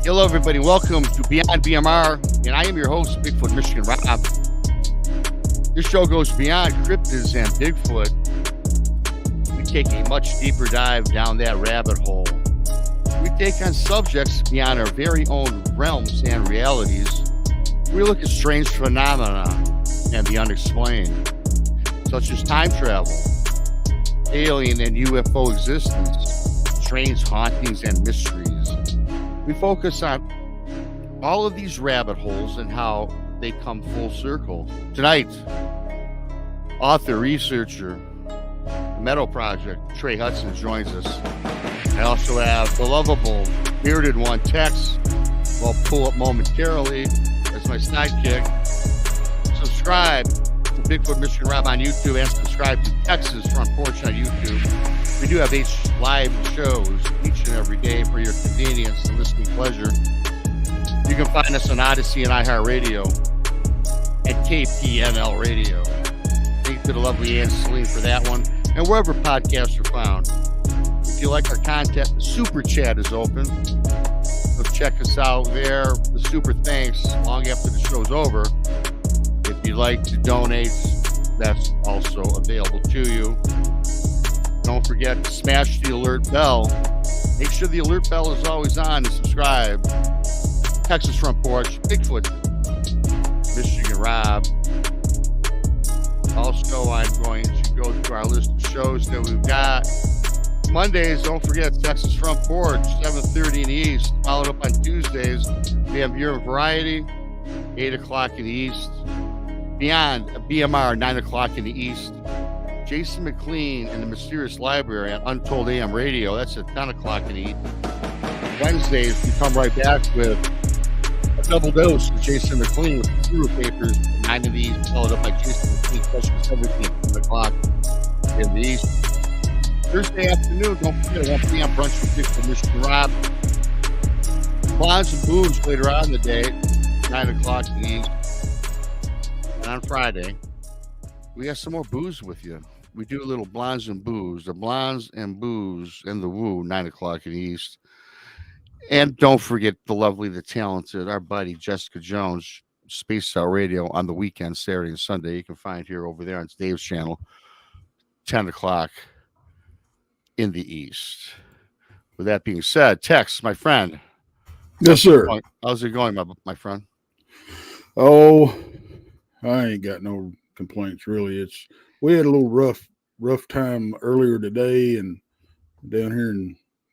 Hello, everybody. Welcome to Beyond BMR, and I am your host, Bigfoot Michigan Rob. This show goes beyond cryptids and Bigfoot. We take a much deeper dive down that rabbit hole. We take on subjects beyond our very own realms and realities. We look at strange phenomena and the unexplained, such as time travel, alien and UFO existence, strange hauntings and mysteries. We focus on all of these rabbit holes and how they come full circle. Tonight, author, researcher, the Meadow Project, Trey Hudson joins us. I also have the lovable, bearded one, Tex, who I'll pull up momentarily as my sidekick. Subscribe to Bigfoot Michigan Rob on YouTube and subscribe to Texas Front Porch on YouTube. We do have live shows each and every day for your convenience and listening pleasure. You can find us on Odyssey and iHeartRadio and KPNL Radio. Thank you to the lovely Selene for that one, and wherever podcasts are found. If you like our content, the Super Chat is open. So check us out there. The super thanks long after the show's over. If you'd like to donate, that's also available to you. Don't forget to smash the alert bell. Make sure the alert bell is always on and subscribe. Texas Front Porch, Bigfoot, Michigan Rob. Also, I'm going to go through our list of shows that we've got. Mondays, don't forget Texas Front Porch, 7:30 in the East. Followed up on Tuesdays, we have Your Variety, 8 o'clock in the East. Beyond BMR, 9 o'clock in the East. Jason McLean and the Mysterious Library on Untold AM Radio. That's at 10 o'clock in the East. Wednesdays, we come right back with a double dose of Jason McLean with the Guru Papers, 9 in the East, followed up by Jason McLean, special 17, 10 o'clock in the East. Thursday afternoon, don't forget, 1 p.m. brunch with Bigfoot Michigan Rob. Blondes and Booze later on in the day, 9 o'clock in the East. And on Friday, we got some more booze with you. We do a little Blondes and Booze, the Blondes and Booze and the Woo, 9 o'clock in the East. And don't forget the lovely, the talented, our buddy Jessica Jones, Space Out Radio on the weekend, Saturday and Sunday. You can find here over there on Dave's channel, 10 o'clock in the East. With that being said, Tex, my friend. Yes, sir. How's it going, my friend? Oh, I ain't got no complaints really. We had a little rough time earlier today, and down here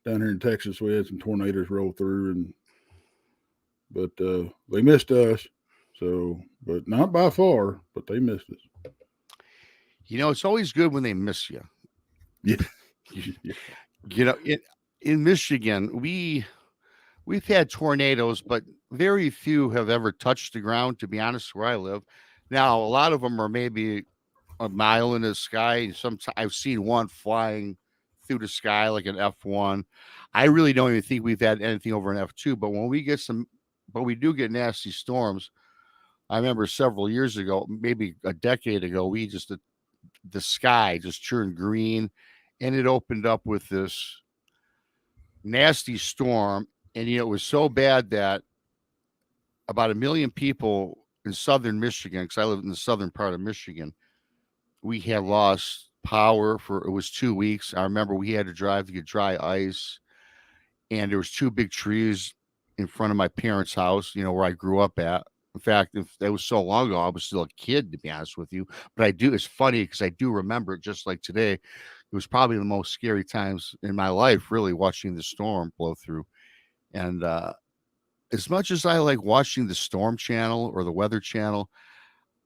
in Texas we had some tornadoes roll through, but they missed us. So, but not by far, but they missed us. You know, it's always good when they miss you. Yeah. You know, in Michigan, we've had tornadoes, but very few have ever touched the ground, to be honest, where I live. Now, a lot of them are maybe a mile in the sky. Sometimes I've seen one flying through the sky like an F1. I really don't even think we've had anything over an F2, but when we get but we do get nasty storms. I remember several years ago, maybe a decade ago, the sky just turned green, and it opened up with this nasty storm. And, you know, it was so bad that about 1 million people in southern Michigan, because I live in the southern part of Michigan, we had lost power it was 2 weeks. I remember we had to drive to get dry ice, and there was 2 big trees in front of my parents' house, you know, where I grew up at. In fact, if that was so long ago, I was still a kid, to be honest with you. But it's funny because I do remember it just like today. It was probably the most scary times in my life, really, watching the storm blow through. And as much as I like watching the Storm Channel or the Weather Channel,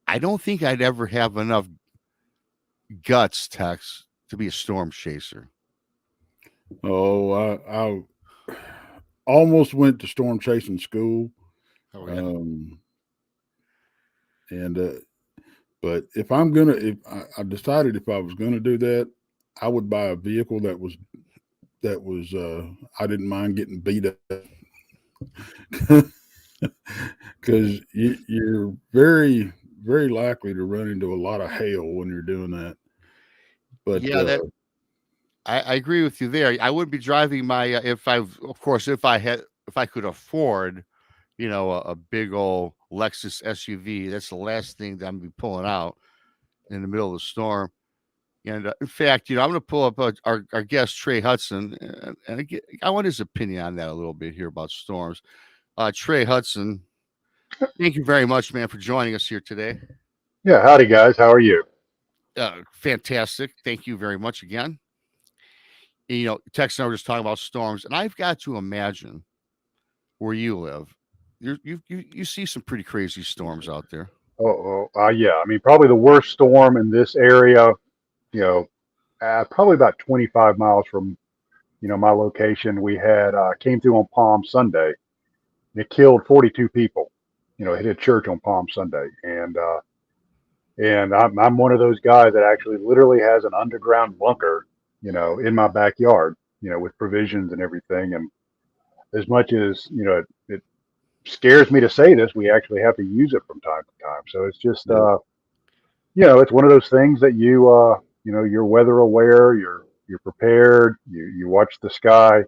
I don't think I'd ever have enough guts, Tex, to be a storm chaser. Oh, I almost went to storm chasing school. Oh, yeah. But if I decided if I was gonna do that, I would buy a vehicle that was I didn't mind getting beat up. Because you're very, very likely to run into a lot of hail when you're doing that. But yeah, I agree with you there. I wouldn't be driving my if I had if I could afford, a big old Lexus SUV, that's the last thing that I'm gonna be pulling out in the middle of the storm. And in fact, I'm going to pull up our guest Trey Hudson, and I want his opinion on that a little bit here about storms. Trey Hudson, thank you very much, man, for joining us here today. Yeah, howdy guys. How are you? Fantastic. Thank you very much again. And, Tex and I were just talking about storms, and I've got to imagine where you live, you see some pretty crazy storms out there. Yeah. I mean, probably the worst storm in this area. Probably about 25 miles from my location. We had came through on Palm Sunday, and it killed 42 people. It hit a church on Palm Sunday, and I'm one of those guys that actually literally has an underground bunker, in my backyard, with provisions and everything. And as much as it scares me to say this, we actually have to use it from time to time. So it's just it's one of those things that you're weather aware, you're prepared, you watch the sky,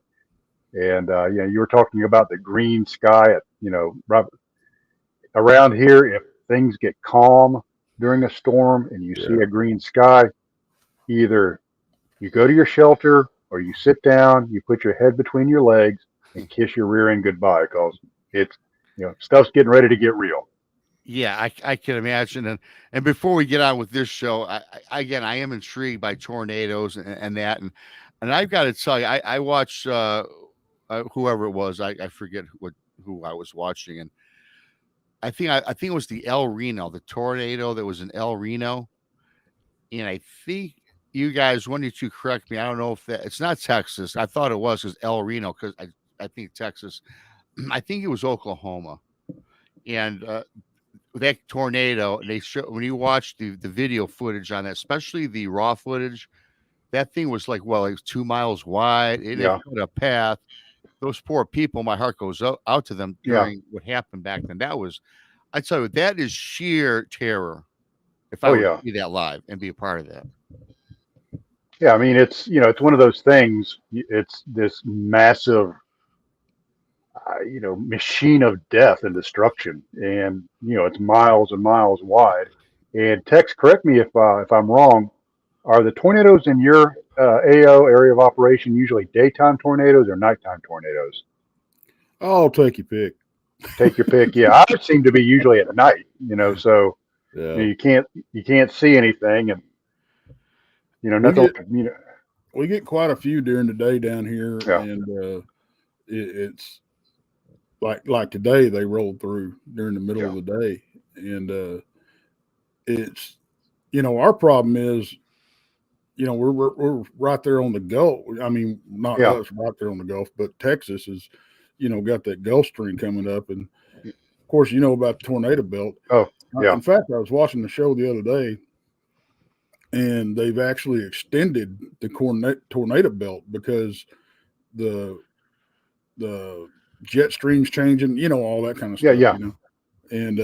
and you were talking about the green sky right around here. If things get calm during a storm and you see a green sky, either you go to your shelter or you sit down, you put your head between your legs and kiss your rear end goodbye, because it's stuff's getting ready to get real. Yeah, I can imagine. And before we get on with this show, I am intrigued by tornadoes and that. And I've got to tell you, I watched whoever it was. I forget who I was watching. And I think it was the El Reno, the tornado that was in El Reno. And I think you guys, one of you correct me. I don't know if it's not Texas. I thought it was because El Reno, because I think Texas. I think it was Oklahoma. And that tornado, they show when you watch the video footage on that, especially the raw footage, that thing was like 2 miles wide. It put a path. Those poor people, my heart goes out to them during what happened back then. I tell you, that is sheer terror. If I would see that live and be a part of that. Yeah, I mean, it's one of those things. It's this massive machine of death and destruction, and it's miles and miles wide. And Tex, correct me if I'm wrong. Are the tornadoes in your AO area of operation usually daytime tornadoes or nighttime tornadoes? I'll take your pick. Take your pick. Yeah, I seem to be usually at night. So you can't see anything, and nothing. We get quite a few during the day down here, and it's. Like today, they rolled through during the middle of the day, and it's our problem is we're right there on the Gulf. I mean, not us right there on the Gulf, but Texas is got that Gulf Stream coming up, and of course about the tornado belt. Oh, yeah. In fact, I was watching the show the other day, and they've actually extended the tornado belt because the jet streams changing, all that kind of stuff. And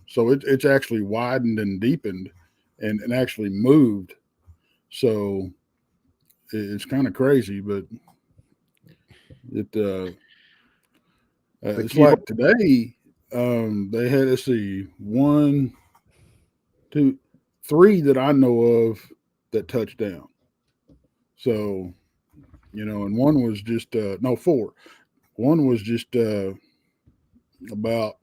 so it's actually widened and deepened and actually moved. So it's kind of crazy, but it's like today. They had, let's see, 1, 2, 3 that I know of that touched down. So and one was just 4. One was just about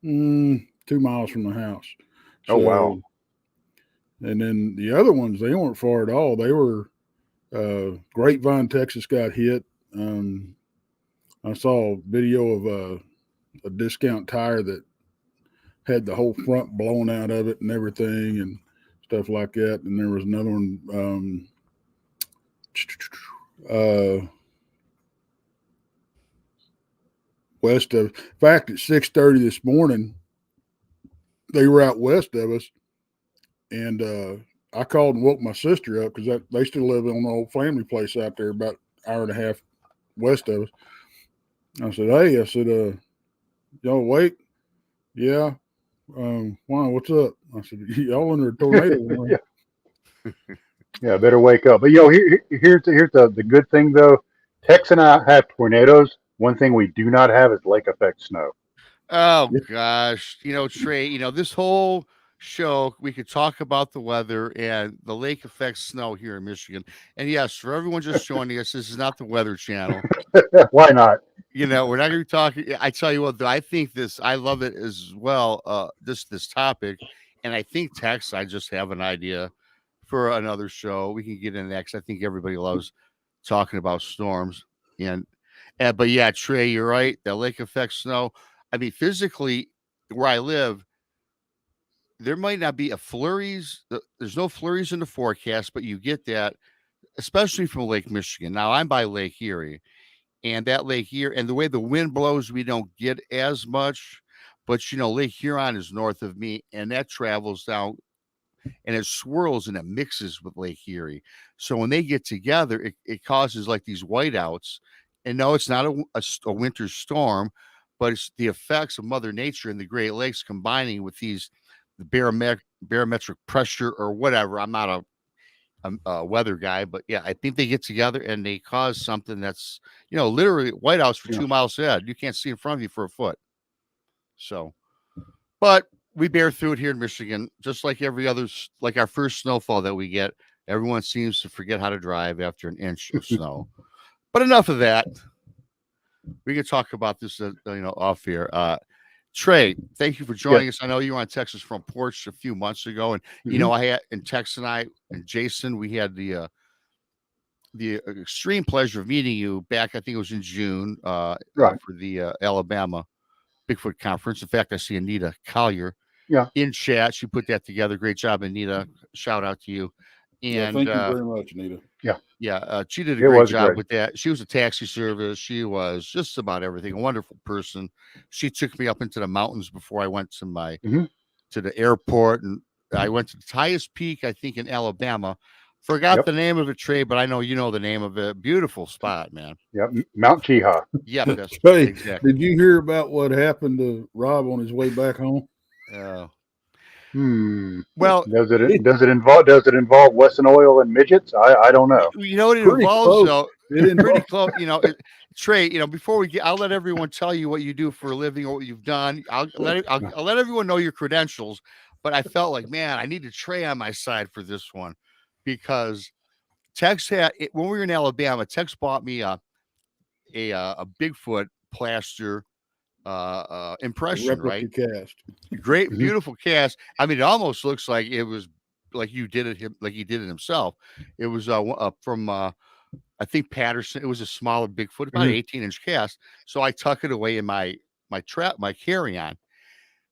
2 miles from the house. So, oh, wow. And then the other ones, they weren't far at all. They were Grapevine, Texas got hit. I saw a video of a discount tire that had the whole front blown out of it and everything and stuff like that. And there was another one west of, in fact, at 6:30 this morning, they were out west of us, and I called and woke my sister up because they still live on the old family place out there about an hour and a half west of us. I said, "Hey," y'all awake? Yeah. Why? What's up? I said, "Y'all under a tornado." Yeah, better wake up. But here's the good thing though. Tex and I have tornadoes, One thing we do not have is lake effect snow. Oh gosh, Trey, this whole show we could talk about the weather and the lake effect snow here in Michigan. And yes, for everyone just joining us, this is not the Weather Channel. Why not? We're not going to be talking. I tell you what, though, I think I love it as well. This topic, and I think Tex, I just have an idea for another show. We can get into that because I think everybody loves talking about storms. But yeah, Trey, you're right. The lake effect snow. I mean, physically, where I live, there might not be a flurries. There's no flurries in the forecast, but you get that, especially from Lake Michigan. Now, I'm by Lake Erie, and that Lake Erie, and the way the wind blows, we don't get as much. But, Lake Huron is north of me, and that travels down, and it swirls and it mixes with Lake Erie. So when they get together, it causes like these whiteouts. And no, it's not a winter storm, but it's the effects of Mother Nature and the Great Lakes combining with the barometric pressure or whatever. I'm not a weather guy, but yeah, I think they get together and they cause something that's, literally whiteouts for 2 miles ahead. You can't see in front of you for a foot. So, but we bear through it here in Michigan, just like every other, like our first snowfall that we get. Everyone seems to forget how to drive after an inch of snow. But enough of that. We can talk about this, off here. Trey, thank you for joining us. I know you were on Texas Front Porch a few months ago, and I had, and Tex and I and Jason, we had the extreme pleasure of meeting you back. I think it was in June, for the Alabama Bigfoot conference. In fact, I see Anita Collier, in chat. She put that together. Great job, Anita. Shout out to you. And thank you very much, Anita. She did a great job with that. She was a taxi service. She was just about everything. A wonderful person. She took me up into the mountains before I went to to the airport, and I went to the highest peak, I think, in Alabama. Forgot the name of it, Trey, but I know you know the name of it. Beautiful spot, man. Yep, Mount Cheeha. Yep, that's Trey, exactly. Did you hear about what happened to Rob on his way back home? Well, does it involve Wesson oil and midgets? I don't know. You know what it involves, though. Pretty close. Trey. Before we get, I'll let everyone tell you what you do for a living or what you've done. I'll let everyone know your credentials. But I felt like, man, I needed Trey on my side for this one because Tex had when we were in Alabama. Tex bought me a Bigfoot plaster impression, right? Cast. Great, beautiful cast. I mean, it almost looks like it was like you did it, like he did it himself. It was from I think Patterson. It was a smaller Bigfoot, about an 18-inch cast. So I tuck it away in my carry-on.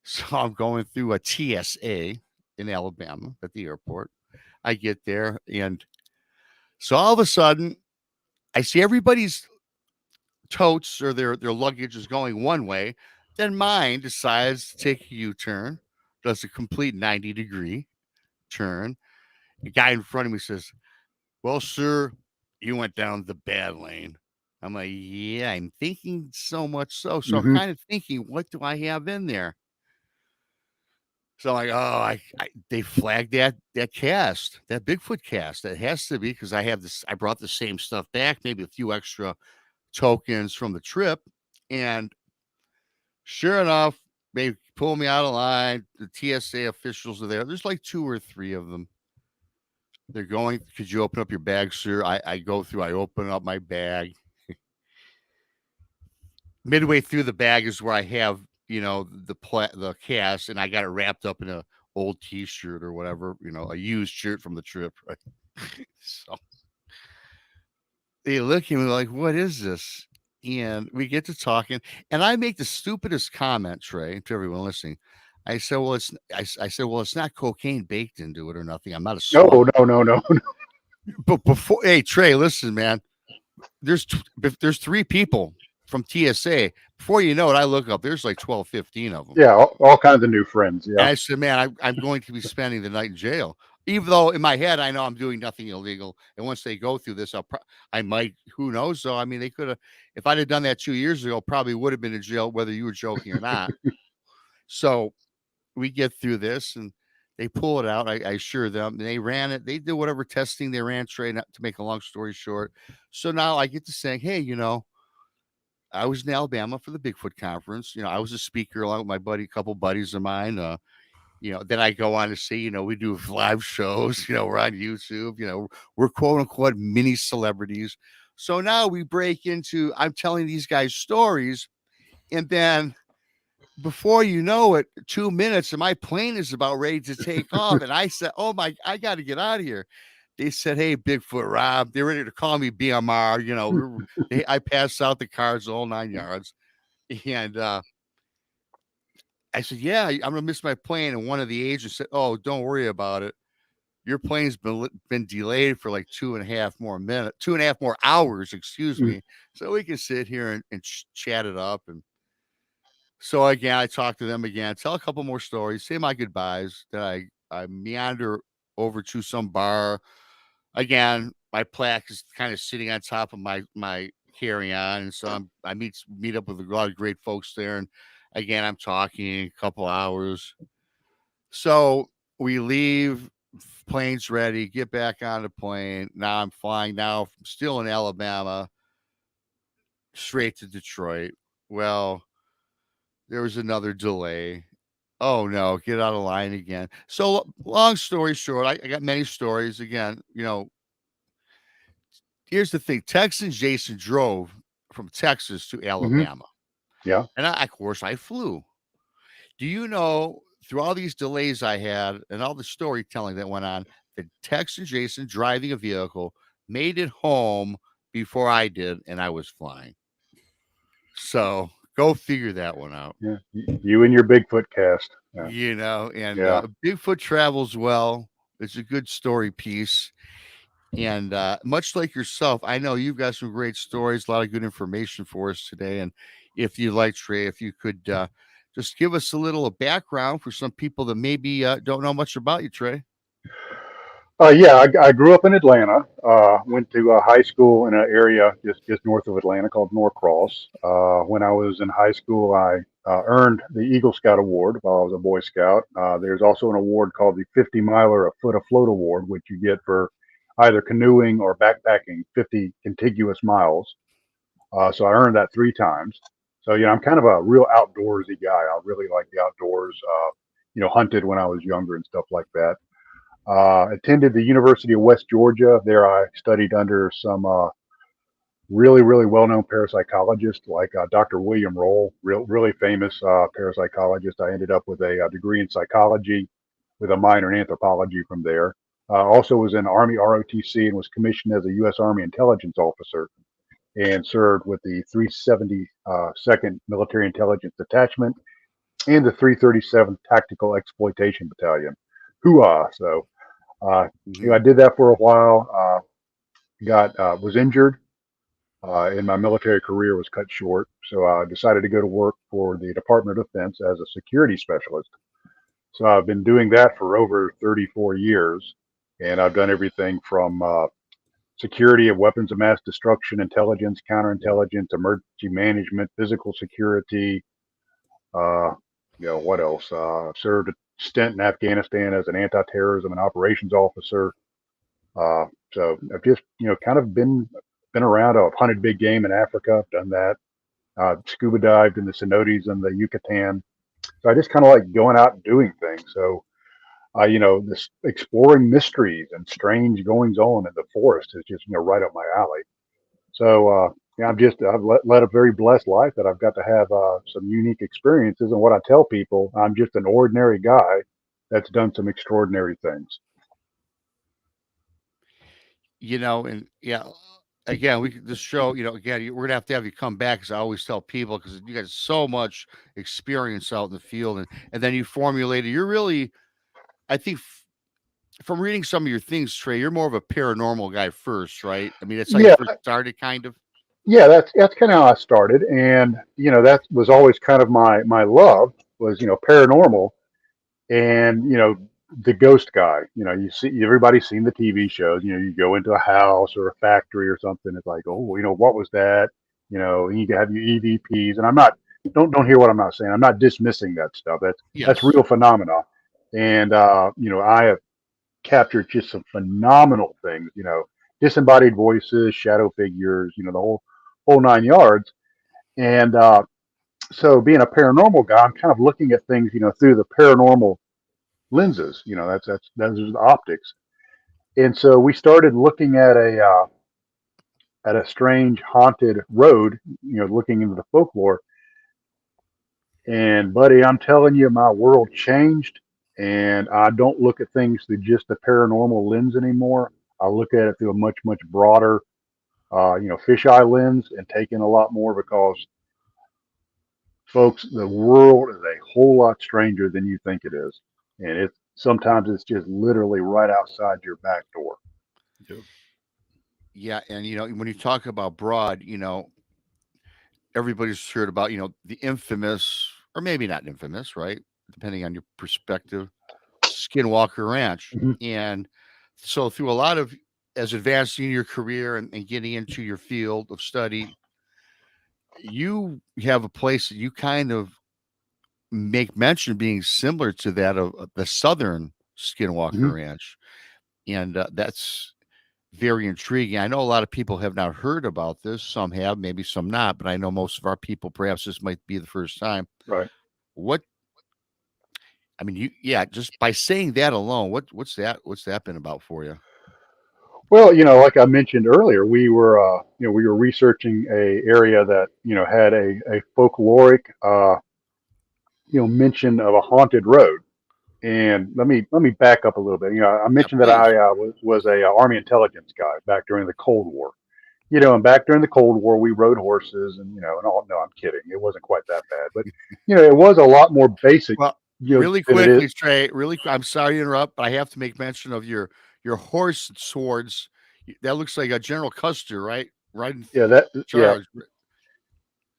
So I'm going through a TSA in Alabama at the airport. I get there, and so all of a sudden, I see everybody's totes or their luggage is going one way. Then mine decides to take a U-turn, does a complete 90-degree turn. The guy in front of me says, "Well, sir, you went down the bad lane." I'm like, "Yeah, I'm thinking so much so." So I'm kind of thinking, what do I have in there? So I'm like, they flagged that cast, that Bigfoot cast. That has to be because I have this. I brought the same stuff back, maybe a few extra tokens from the trip, and sure enough, they pull me out of line. The TSA officials are there. There's like 2 or 3 of them. They're going, "Could you open up your bag, sir?" I go through. I open up my bag. Midway through the bag is where I have, the cast, and I got it wrapped up in a old T-shirt or whatever, a used shirt from the trip. Right? So they look at me like, "What is this?" And we get to talking, and I make the stupidest comment, Trey, to everyone listening. I said, "Well, it's not cocaine baked into it or nothing. I'm not a smoker." No. But before, hey, Trey, listen, man. There's 3 people from TSA. Before you know it, I look up. There's like 12, 15 of them. Yeah, all kinds of new friends. Yeah. And I said, "Man, I'm going to be spending the night in jail." Even though in my head I know I'm doing nothing illegal, and once they go through this, I might. Who knows? So I mean, they could have. If I'd have done that 2 years ago, probably would have been in jail, whether you were joking or not. So we get through this, and they pull it out. I assure them, and they ran it. They did whatever testing they ran, Trey. Not to make a long story short. So now I get to saying, "Hey, I was in Alabama for the Bigfoot conference. I was a speaker along with my buddy, a couple buddies of mine. Then I go on to say, we do live shows, we're on YouTube, we're quote unquote mini celebrities. So now we break into, I'm telling these guys stories, and then before you know it, 2 minutes and my plane is about ready to take off. And I said, oh my, I got to get out of here. They said, hey, Bigfoot Rob, they're ready to call me BMR. I passed out the cards, the whole 9 yards. And I said, yeah, I'm going to miss my plane. And one of the agents said, oh, don't worry about it. Your plane's been delayed for like 2.5 more hours, excuse me. So we can sit here and chat it up. And so again, I talk to them again, tell a couple more stories, say my goodbyes. Then I meander over to some bar. Again, my plaque is kind of sitting on top of my carry-on, and so I meet up with a lot of great folks there. And again, I'm talking a couple hours. So we leave, plane's ready, get back on the plane. Now I'm flying now, still in Alabama, straight to Detroit. Well, there was another delay. Oh no, get out of line again. So long story short, I got many stories. Again, here's the thing. Tex and Jason drove from Texas to Alabama. Yeah. And of course I flew. Do you know, through all these delays I had and all the storytelling that went on, that Tex and Jason driving a vehicle made it home before I did, and I was flying. So go figure that one out. Yeah. You and your Bigfoot cast. Yeah. Bigfoot travels well. It's a good story piece. And much like yourself, I know you've got some great stories, a lot of good information for us today. And if you'd like, Trey, if you could just give us a little background for some people that maybe don't know much about you, Trey. I grew up in Atlanta. Went to high school in an area just north of Atlanta called Norcross. When I was in high school, I earned the Eagle Scout Award while I was a Boy Scout. There's also an award called the 50 Miler a Foot Afloat Award, which you get for either canoeing or backpacking 50 contiguous miles. So I earned that 3 times. So, I'm kind of a real outdoorsy guy. I really like the outdoors, hunted when I was younger and stuff like that. Attended the University of West Georgia. There I studied under some really, really well-known parapsychologists like Dr. William Roll, really famous parapsychologist. I ended up with a degree in psychology with a minor in anthropology from there. Also was in Army ROTC and was commissioned as a U.S. Army intelligence officer and served with the 372nd Military Intelligence Detachment and the 337th Tactical Exploitation Battalion. Hoo-ah! So I did that for a while. Was injured, and my military career was cut short. So I decided to go to work for the Department of Defense as a security specialist. So I've been doing that for over 34 years, and I've done everything from security of weapons of mass destruction, intelligence, counterintelligence, emergency management, physical security. What else? Served a stint in Afghanistan as an anti-terrorism and operations officer. So I've just, kind of been around. I've hunted big game in Africa. I've done that. Scuba dived in the cenotes and the Yucatan. So I just kind of like going out and doing things. So, this exploring mysteries and strange goings on in the forest is just, right up my alley. So, I've led a very blessed life that I've got to have some unique experiences. And what I tell people, I'm just an ordinary guy that's done some extraordinary things. And yeah, again, this show, again, we're gonna have you come back, because I always tell people, because you got so much experience out in the field, and then you formulated. You're really, I think, from reading some of your things, Trey, you're more of a paranormal guy first, right? I mean, that's how you first started, kind of. Yeah, that's kind of how I started, and that was always kind of my love was paranormal, and the ghost guy. You see everybody's seen the TV shows. You go into a house or a factory or something. It's like, oh, what was that? And you have your EVPs, and I'm not don't hear what I'm not saying. I'm not dismissing that stuff. That's real phenomena, and I have captured just some phenomenal things. Disembodied voices, shadow figures. The whole 9 yards. And so being a paranormal guy, I'm kind of looking at things, through the paranormal lenses. Those are the optics. And so we started looking at a strange haunted road, looking into the folklore. And buddy, I'm telling you, my world changed, and I don't look at things through just the paranormal lens anymore. I look at it through a much, much broader, fisheye lens, and take in a lot more, because folks, the world is a whole lot stranger than you think it is. And sometimes it's just literally right outside your back door. Yep. Yeah, and when you talk about broad, everybody's heard about, the infamous, or maybe not infamous, right? Depending on your perspective, Skinwalker Ranch. Mhm. And so through a lot of, as advancing in your career and getting into your field of study, you have a place that you kind of make mention of being similar to that of the Southern Skinwalker Mhm. Ranch. And that's very intriguing. I know a lot of people have not heard about this. Some have, maybe some not, but I know most of our people, perhaps this might be the first time. Right. What, I mean, just by saying that alone, what's that been about for you? Well, like I mentioned earlier, we were researching a area that, had a folkloric, mention of a haunted road. And let me back up a little bit. I Yeah, mentioned that please. I was a Army intelligence guy back during the Cold War. And back during the Cold War, we rode horses, and and all. No, I'm kidding. It wasn't quite that bad, but it was a lot more basic, Well, really than it is. quickly, Trey, I'm sorry to interrupt, but I have to make mention of your horse swords. That looks like a General Custer, right? Right in Yeah, charge.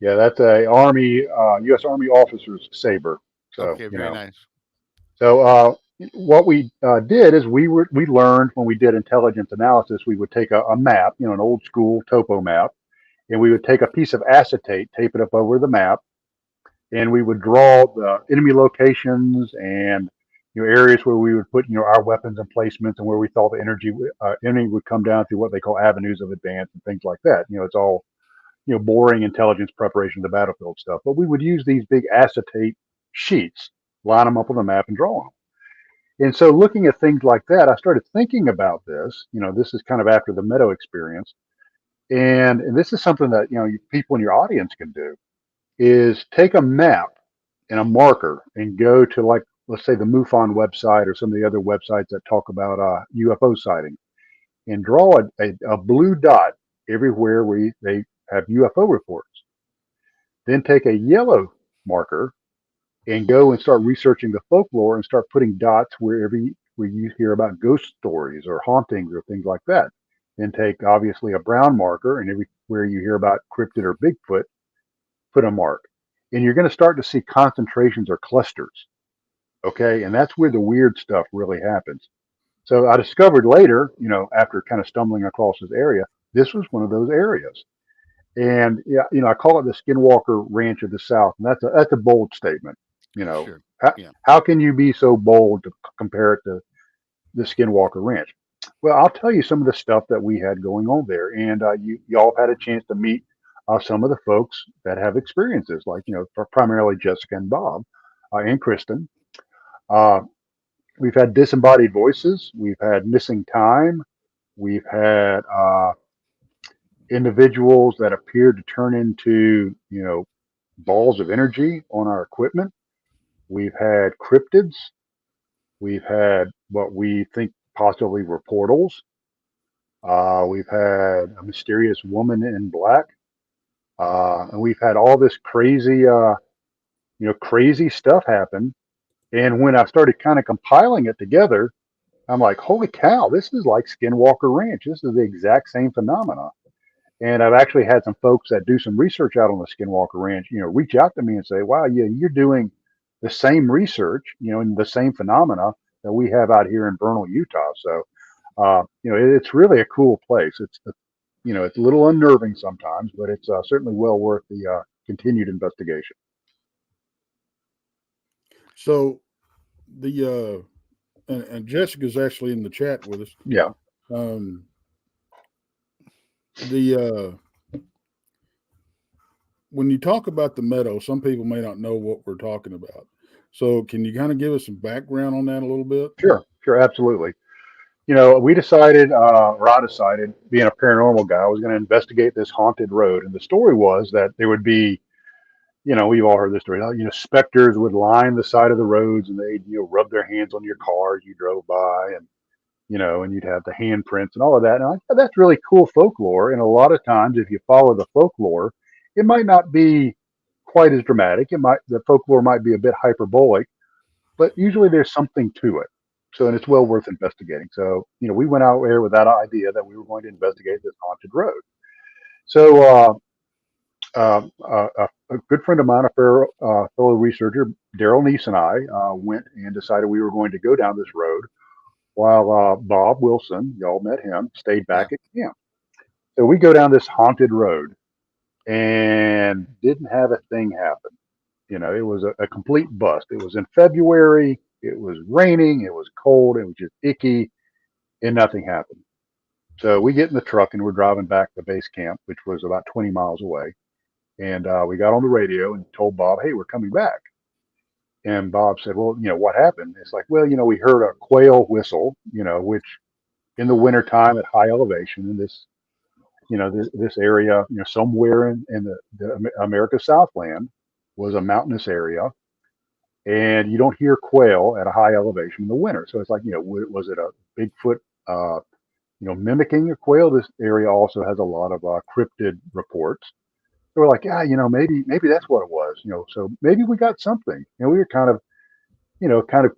yeah, that's a Army, U.S. Army officer's saber. So Okay, very nice. So what we did is we learned when we did intelligence analysis, we would take a map, an old school topo map, and we would take a piece of acetate, tape it up over the map, and we would draw the enemy locations and areas where we would put our weapons and placements, and where we thought the enemy would come down through what they call avenues of advance and things like that. It's all boring intelligence preparation of the battlefield stuff. But we would use these big acetate sheets, line them up on the map, and draw them. And so looking at things like that, I started thinking about this. This is kind of after the Meadow experience. And this is something that, people in your audience can do, is take a map and a marker and go to, like, let's say the MUFON website or some of the other websites that talk about UFO sightings, and draw a blue dot everywhere where they have UFO reports. Then take a yellow marker and go and start researching the folklore and start putting dots where you hear about ghost stories or hauntings or things like that. Then take, obviously, a brown marker, and everywhere you hear about cryptid or Bigfoot, put a mark. And you're going to start to see concentrations or clusters. Okay. And that's where the weird stuff really happens. So I discovered later, after kind of stumbling across this area, this was one of those areas. And yeah, I call it the Skinwalker Ranch of the South, and that's a bold statement. Sure. How, Yeah. how can you be so bold to compare it to the Skinwalker Ranch? Well, I'll tell you some of the stuff that we had going on there, and y'all had a chance to meet some of the folks that have experiences, like primarily Jessica and Bob, and Kristen. Uh, we've had disembodied voices, we've had missing time, we've had individuals that appear to turn into balls of energy on our equipment. We've had cryptids. We've had what we think possibly were portals. We've had a mysterious woman in black. And we've had all this crazy stuff happen. And when I started kind of compiling it together, I'm like, holy cow, this is like Skinwalker Ranch. This is the exact same phenomena. And I've actually had some folks that do some research out on the Skinwalker Ranch, reach out to me and say, wow, yeah, you're doing the same research, and the same phenomena that we have out here in Vernal, Utah. So, it's really a cool place. It's a little unnerving sometimes, but it's certainly well worth the continued investigation. So the and Jessica's actually in the chat with us. Yeah. The when you talk about the Meadow, some people may not know what we're talking about. So can you kind of give us some background on that a little bit? Sure, absolutely. We decided, or I decided, being a paranormal guy, I was going to investigate this haunted road. And the story was that there would be, we've all heard this story. Specters would line the side of the roads, and they'd, rub their hands on your car as you drove by, and you'd have the handprints and all of that. And that's really cool folklore. And a lot of times, if you follow the folklore, it might not be quite as dramatic. The folklore might be a bit hyperbolic, but usually there's something to it. So, and it's well worth investigating. So, we went out there with that idea that we were going to investigate this haunted road. So, a good friend of mine, fellow researcher, Daryl Neese, and I went and decided we were going to go down this road while Bob Wilson, y'all met him, stayed back at camp. So we go down this haunted road and didn't have a thing happen. It was a complete bust. It was in February. It was raining. It was cold. It was just icky, and nothing happened. So we get in the truck and we're driving back to base camp, which was about 20 miles away. And we got on the radio and told Bob, "Hey, we're coming back." And Bob said, "Well, what happened?" It's like, "Well, we heard a quail whistle, which in the wintertime at high elevation in this, this area, somewhere in the America Southland was a mountainous area. And you don't hear quail at a high elevation in the winter. So it's like, was it a Bigfoot, mimicking a quail? This area also has a lot of cryptid reports. So we're like, yeah, maybe that's what it was, so maybe we got something. We were kind of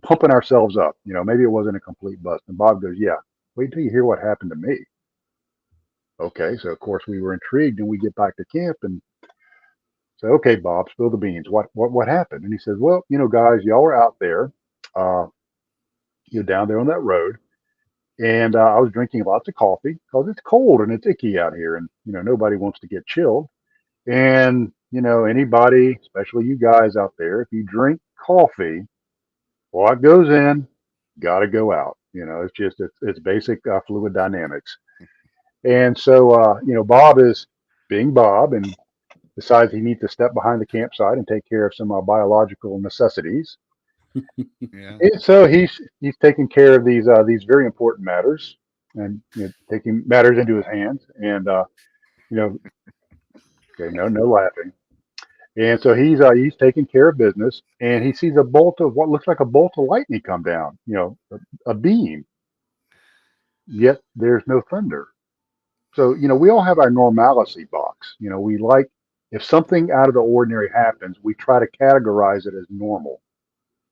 pumping ourselves up, maybe it wasn't a complete bust. And Bob goes, "Yeah, wait till you hear what happened to me." Okay. So of course we were intrigued, and we get back to camp and say, "Okay, Bob, spill the beans. What happened?" And he says, "Well, guys, y'all were out there, down there on that road. And I was drinking lots of coffee because it's cold and it's icky out here. And, nobody wants to get chilled. And, anybody, especially you guys out there, if you drink coffee, what goes in, got to go out. It's basic fluid dynamics." And so, Bob is being Bob and decides he needs to step behind the campsite and take care of some biological necessities. Yeah. And so he's taking care of these very important matters, and taking matters into his hands. And okay, no laughing. And so he's taking care of business, and he sees a bolt of what looks like a bolt of lightning come down, a beam. Yet there's no thunder. So we all have our normalcy box. We like, if something out of the ordinary happens, we try to categorize it as normal,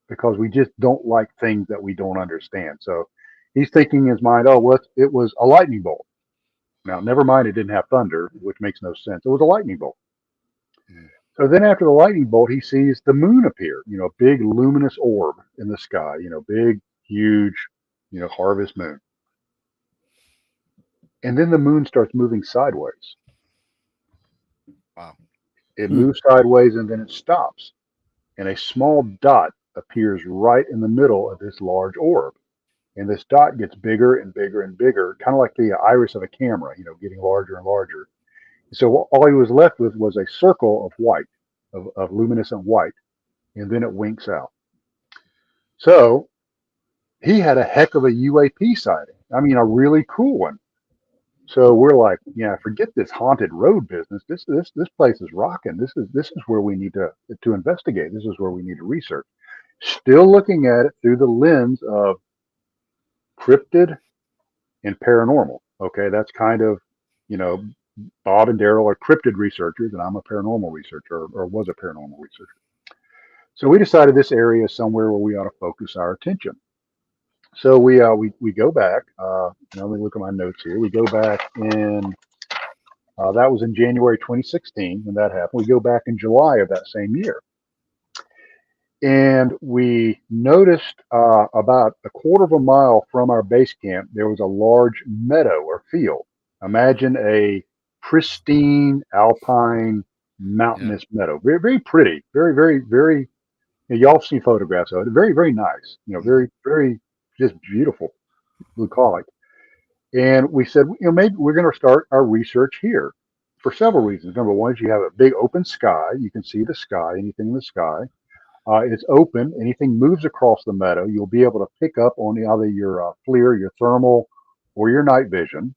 because we just don't like things that we don't understand. So he's thinking in his mind, "Oh, well, it was a lightning bolt." Now, never mind, it didn't have thunder, which makes no sense. It was a lightning bolt. So then after the lightning bolt, he sees the moon appear, a big luminous orb in the sky, big, huge, harvest moon. And then the moon starts moving sideways. Wow. It moves sideways and then it stops. And a small dot appears right in the middle of this large orb. And this dot gets bigger and bigger and bigger, kind of like the iris of a camera, getting larger and larger. So all he was left with was a circle of white, of luminescent white, and then it winks out. So he had a heck of a UAP sighting. I mean, a really cool one. So we're like, yeah, forget this haunted road business. This place is rocking. This is where we need to investigate. This is where we need to research. Still looking at it through the lens of cryptid and paranormal. Okay, that's kind of, Bob and Daryl are cryptid researchers, and I'm a paranormal researcher, or was a paranormal researcher. So we decided this area is somewhere where we ought to focus our attention. So we go back. Let me look at my notes here. We go back in. That was in January 2016 when that happened. We go back in July of that same year. And we noticed about a quarter of a mile from our base camp, there was a large meadow or field. Imagine a pristine alpine mountainous meadow. Very, very pretty. Very, very, very, y'all seen photographs of it. Very, very nice. Very, very just beautiful, bucolic. And we said, maybe we're going to start our research here. for several reasons. Number one is you have a big open sky. You can see the sky, anything in the sky. It's open. Anything moves across the meadow, you'll be able to pick up on either your FLIR, your thermal, or your night vision.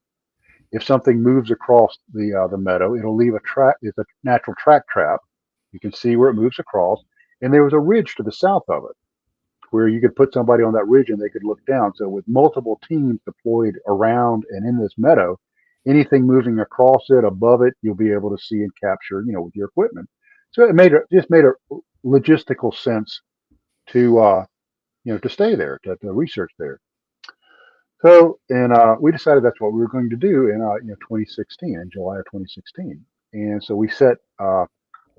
If something moves across the meadow, it'll leave a track. It's a natural track trap. You can see where it moves across. And there was a ridge to the south of it where you could put somebody on that ridge and they could look down. So with multiple teams deployed around and in this meadow, anything moving across it, above it, you'll be able to see and capture, with your equipment. So it just made a logistical sense to to stay there, to research there. So, and we decided that's what we were going to do in 2016, in July of 2016. And so we set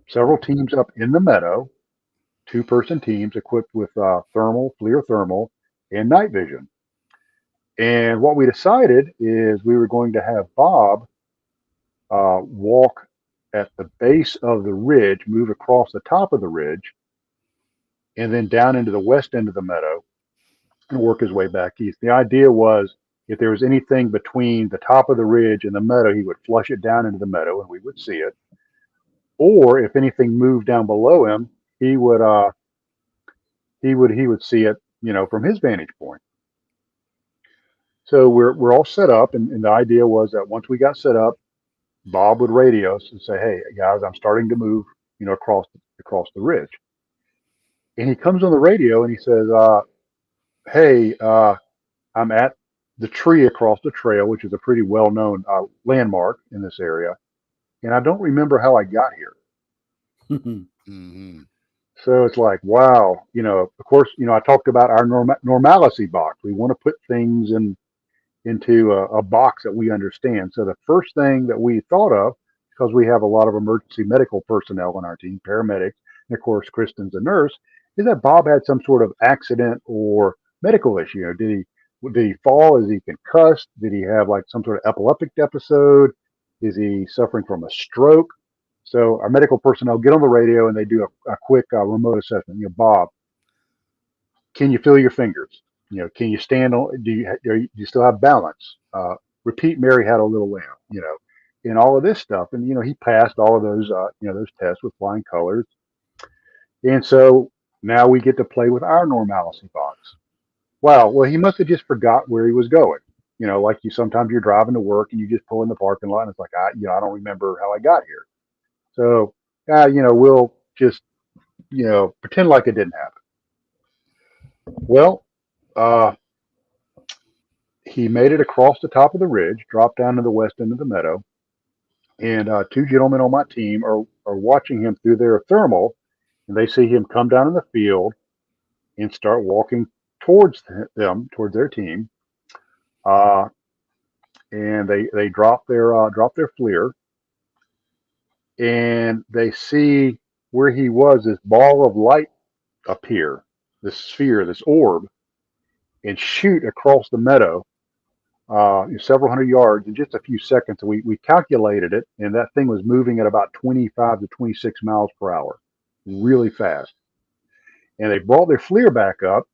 several teams up in the meadow, 2-person teams equipped with thermal, FLIR thermal, and night vision. And what we decided is we were going to have Bob walk at the base of the ridge, move across the top of the ridge, and then down into the west end of the meadow and work his way back east. The idea was if there was anything between the top of the ridge and the meadow, he would flush it down into the meadow and we would see it. Or if anything moved down below him, he would see it, from his vantage point. So we're all set up, and the idea was that once we got set up, Bob would radio us and say, "Hey guys, I'm starting to move, across the ridge." And he comes on the radio and he says, "Hey, I'm at the tree across the trail, which is a pretty well-known landmark in this area, and I don't remember how I got here." Mm-hmm. So it's like, wow, of course, I talked about our normalcy box. We want to put things into a box that we understand. So the first thing that we thought of, because we have a lot of emergency medical personnel on our team, paramedics, and of course, Kristen's a nurse, is that Bob had some sort of accident or medical issue. Did he fall? Is he concussed? Did he have like some sort of epileptic episode? Is he suffering from a stroke? So our medical personnel get on the radio and they do a quick remote assessment. Bob, can you feel your fingers? Can you stand on? Do you still have balance? Repeat, Mary had a little lamb. And all of this stuff. And he passed all of those those tests with flying colors. And so now we get to play with our normalcy box. Wow. Well, he must have just forgot where he was going. Like sometimes you're driving to work and you just pull in the parking lot and it's like, I don't remember how I got here. So, we'll just, pretend like it didn't happen. Well, he made it across the top of the ridge, dropped down to the west end of the meadow, and 2 gentlemen on my team are watching him through their thermal, and they see him come down in the field and start walking towards their team, and they drop their FLIR. And they see where he was, this ball of light appear, this sphere, this orb, and shoot across the meadow several hundred yards in just a few seconds. We calculated it, and that thing was moving at about 25 to 26 miles per hour, really fast. And they brought their FLIR back up,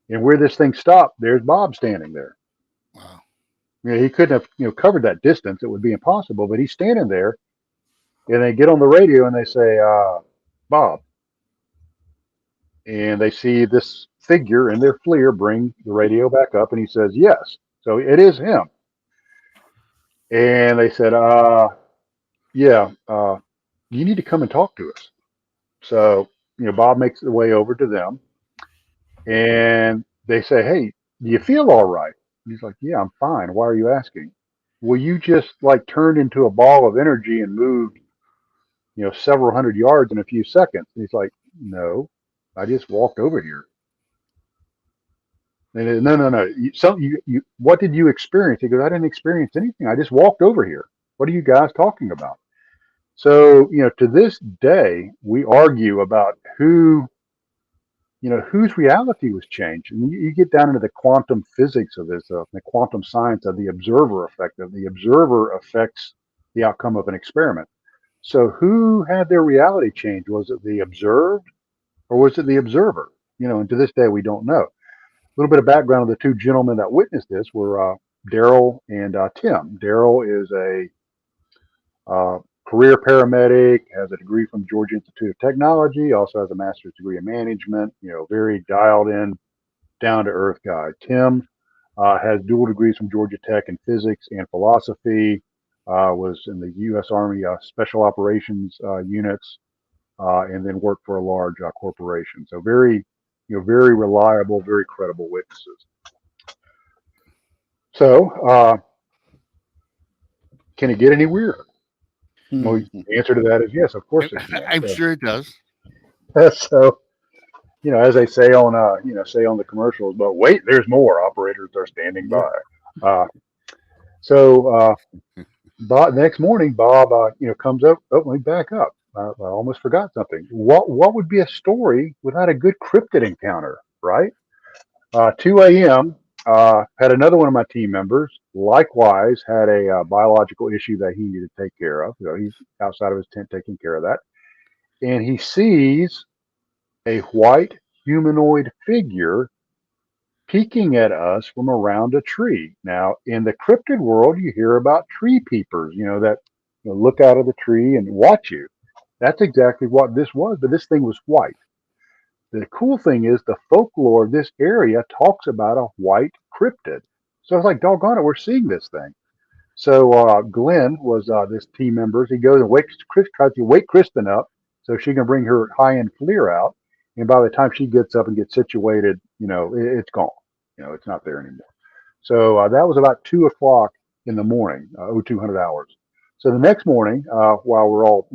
and where this thing stopped, there's Bob standing there. Wow. He couldn't have covered that distance. It would be impossible, but he's standing there. And they get on the radio and they say, Bob. And they see this figure in their FLIR bring the radio back up, and he says, yes. So it is him. And they said, yeah, you need to come and talk to us. So, Bob makes the way over to them. And they say, hey, do you feel all right? And he's like, yeah, I'm fine. Why are you asking? Well, you just turned into a ball of energy and moved several hundred yards in a few seconds. And he's like, no, I just walked over here. And no. What did you experience? He goes, I didn't experience anything. I just walked over here. What are you guys talking about? So, to this day, we argue about whose reality was changed. And you get down into the quantum physics of this, the quantum science of the observer effect. The observer affects the outcome of an experiment. So who had their reality change? Was it the observed or was it the observer? And to this day, we don't know. A little bit of background of the 2 gentlemen that witnessed this were Daryl and Tim. Daryl is a career paramedic, has a degree from Georgia Institute of Technology, also has a master's degree in management, very dialed in, down to earth guy. Tim has dual degrees from Georgia Tech in physics and philosophy, was in the U.S. Army Special Operations units, and then worked for a large corporation. So very reliable, very credible witnesses. So, can it get any weirder? Well, the answer to that is yes, of course it can. I'm sure it does. So, as they say on, the commercials, but wait, there's more. Operators are standing by. Bob, next morning, Bob, comes up. Oh, let me back up. I almost forgot something. What would be a story without a good cryptid encounter, right? 2 a.m. Had another one of my team members, likewise, had a biological issue that he needed to take care of. He's outside of his tent taking care of that. And he sees a white humanoid figure peeking at us from around a tree. Now, in the cryptid world, you hear about tree peepers, that look out of the tree and watch you. That's exactly what this was, but this thing was white. The cool thing is the folklore of this area talks about a white cryptid. So it's like, doggone it, we're seeing this thing. So Glenn was this team member. He goes and tries to wake Kristen up so she can bring her high-end FLIR out. And by the time she gets up and gets situated, it's gone. It's not there anymore. So that was about 2 o'clock in the morning, 0200 hours. So the next morning, while we're all,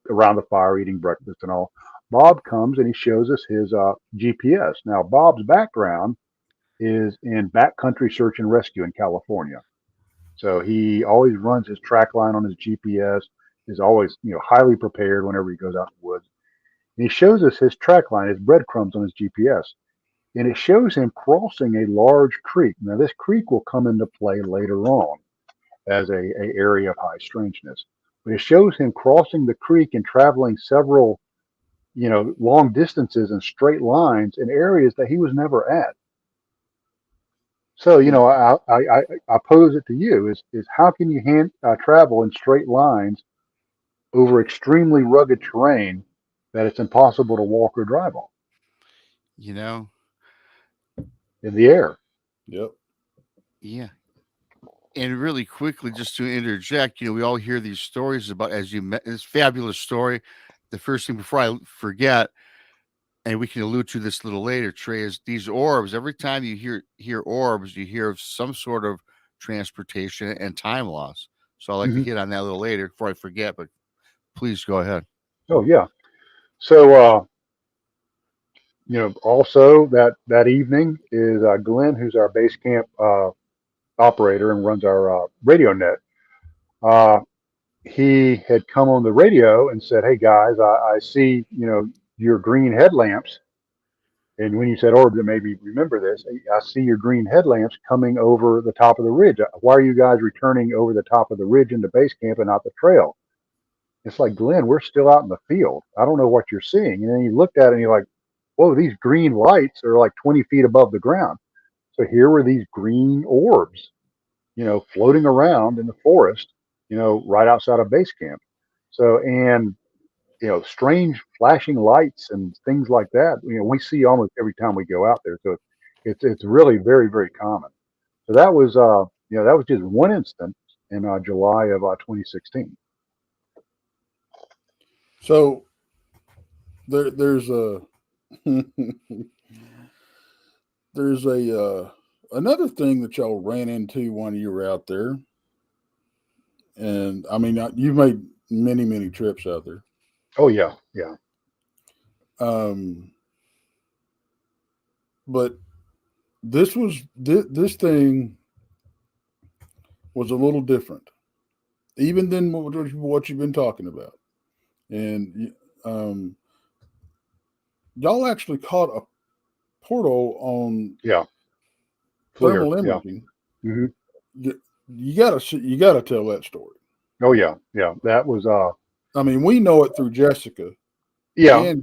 around the fire eating breakfast and all, Bob comes and he shows us his GPS. Now, Bob's background is in backcountry search and rescue in California. So he always runs his track line on his GPS, is always, highly prepared whenever he goes out in the woods. And he shows us his track line, his breadcrumbs on his GPS. And it shows him crossing a large creek. Now, this creek will come into play later on as a area of high strangeness. But it shows him crossing the creek and traveling several, long distances and straight lines in areas that he was never at. So, I pose it to you is how can you travel in straight lines over extremely rugged terrain that it's impossible to walk or drive on? In the air. Yep. Yeah. And really quickly, just to interject, we all hear these stories about, as you met, this fabulous story. The first thing before I forget, and we can allude to this a little later, Trey, is these orbs. Every time you hear orbs, you hear of some sort of transportation and time loss. So I'd like to hit on that a little later before I forget, but please go ahead. Oh, yeah. So, also that evening is Glenn, who's our base camp operator and runs our radio net. He had come on the radio and said, "Hey guys, I see your green headlamps." And when you said orbs, it made me remember this. I see your green headlamps coming over the top of the ridge. Why are you guys returning over the top of the ridge into base camp and not the trail? It's like, Glenn, we're still out in the field. I don't know what you're seeing. And then you looked at it and you're like, whoa, these green lights are like 20 feet above the ground. So here were these green orbs, floating around in the forest, right outside of base camp. So, and, strange flashing lights and things like that, we see almost every time we go out there. So it's really very, very common. So that was, that was just one instance in July of 2016. So there's a another thing that y'all ran into when you were out there, and I mean you've made many trips out there. Oh yeah. But this thing was a little different, even than what you've been talking about. And y'all actually caught a portal on thermal imaging. Yeah. Mm-hmm. You gotta tell that story. Oh yeah. That was I mean, we know it through Jessica. Yeah.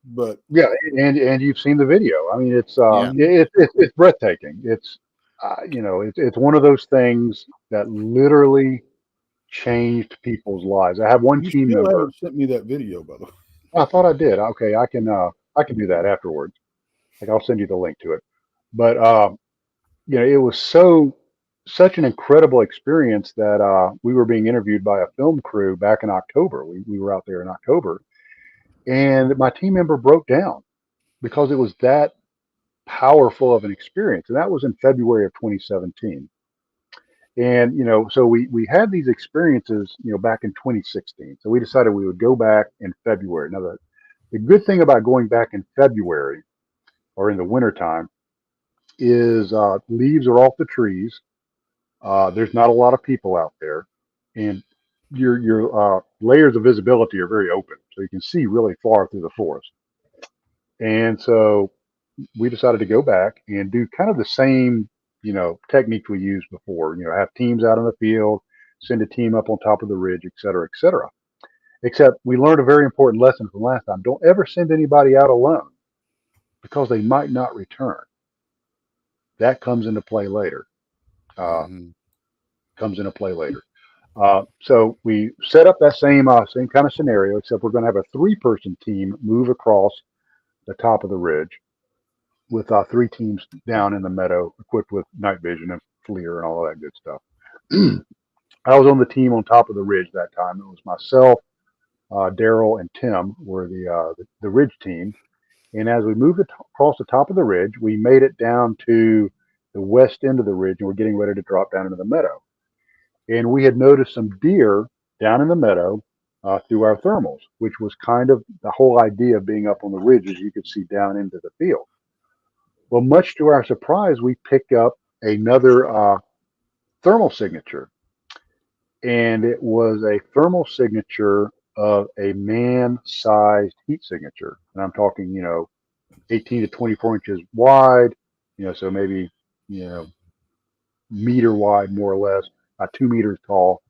But yeah, and you've seen the video. I mean, it's it's breathtaking. It's it's one of those things that literally changed people's lives. I have one You team still member. haven't sent me that video, by the way. I thought I did. Okay, I can do that afterwards. Like I'll send you the link to it. But it was such an incredible experience that we were being interviewed by a film crew back in October. We were out there in October, and my team member broke down because it was that powerful of an experience, and that was in February of 2017. And so we had these experiences, back in 2016. So we decided we would go back in February. Now the good thing about going back in February or in the wintertime is leaves are off the trees. There's not a lot of people out there, and your layers of visibility are very open, so you can see really far through the forest. And so we decided to go back and do kind of the same, technique we used before. Have teams out in the field, send a team up on top of the ridge, et cetera, et cetera. Except we learned a very important lesson from last time. Don't ever send anybody out alone because they might not return. That comes into play later. Mm-hmm. So we set up that same kind of scenario, except we're going to have a 3-person team move across the top of the ridge with 3 teams down in the meadow equipped with night vision and FLIR and all of that good stuff. I was on the team on top of the ridge that time. It was myself, Daryl, and Tim were the ridge team. And as we moved across the top of the ridge, we made it down to the west end of the ridge, and we're getting ready to drop down into the meadow. And we had noticed some deer down in the meadow through our thermals, which was kind of the whole idea of being up on the ridge, as you could see down into the field. Well, much to our surprise, we picked up another thermal signature, and it was a thermal signature of a man-sized heat signature. And I'm talking, 18 to 24 inches wide, so maybe, meter wide, more or less, 2 meters tall.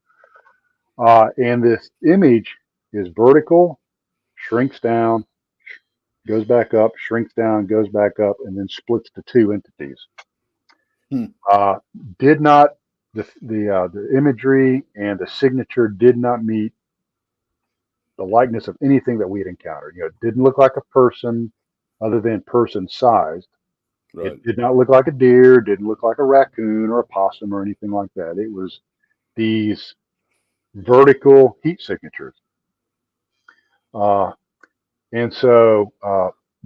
And this image is vertical, shrinks down, goes back up, shrinks down, goes back up, and then splits to 2 entities. Did not the imagery and the signature did not meet the likeness of anything that we had encountered. It didn't look like a person, other than person sized. Right. It did not look like a deer, didn't look like a raccoon or a possum or anything like that. It was these vertical heat signatures. And so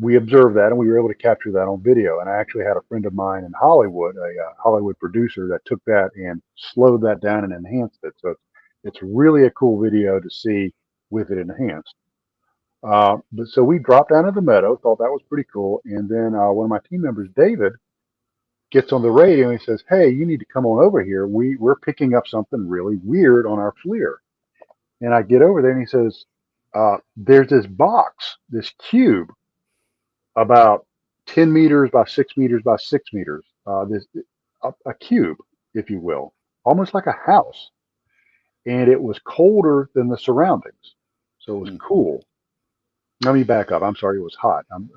we observed that, and we were able to capture that on video. And I actually had a friend of mine in Hollywood, a Hollywood producer, that took that and slowed that down and enhanced it. So it's really a cool video to see with it enhanced. But so we dropped down to the meadow, thought that was pretty cool. And then one of my team members, David, gets on the radio and he says, "Hey, you need to come on over here. We're picking up something really weird on our FLIR." And I get over there and he says, "There's this box, this cube, about 10 meters by 6 meters by 6 meters, a cube, if you will, almost like a house. And it was colder than the surroundings. So it was cool." Let me back up. I'm sorry, it was hot. I'm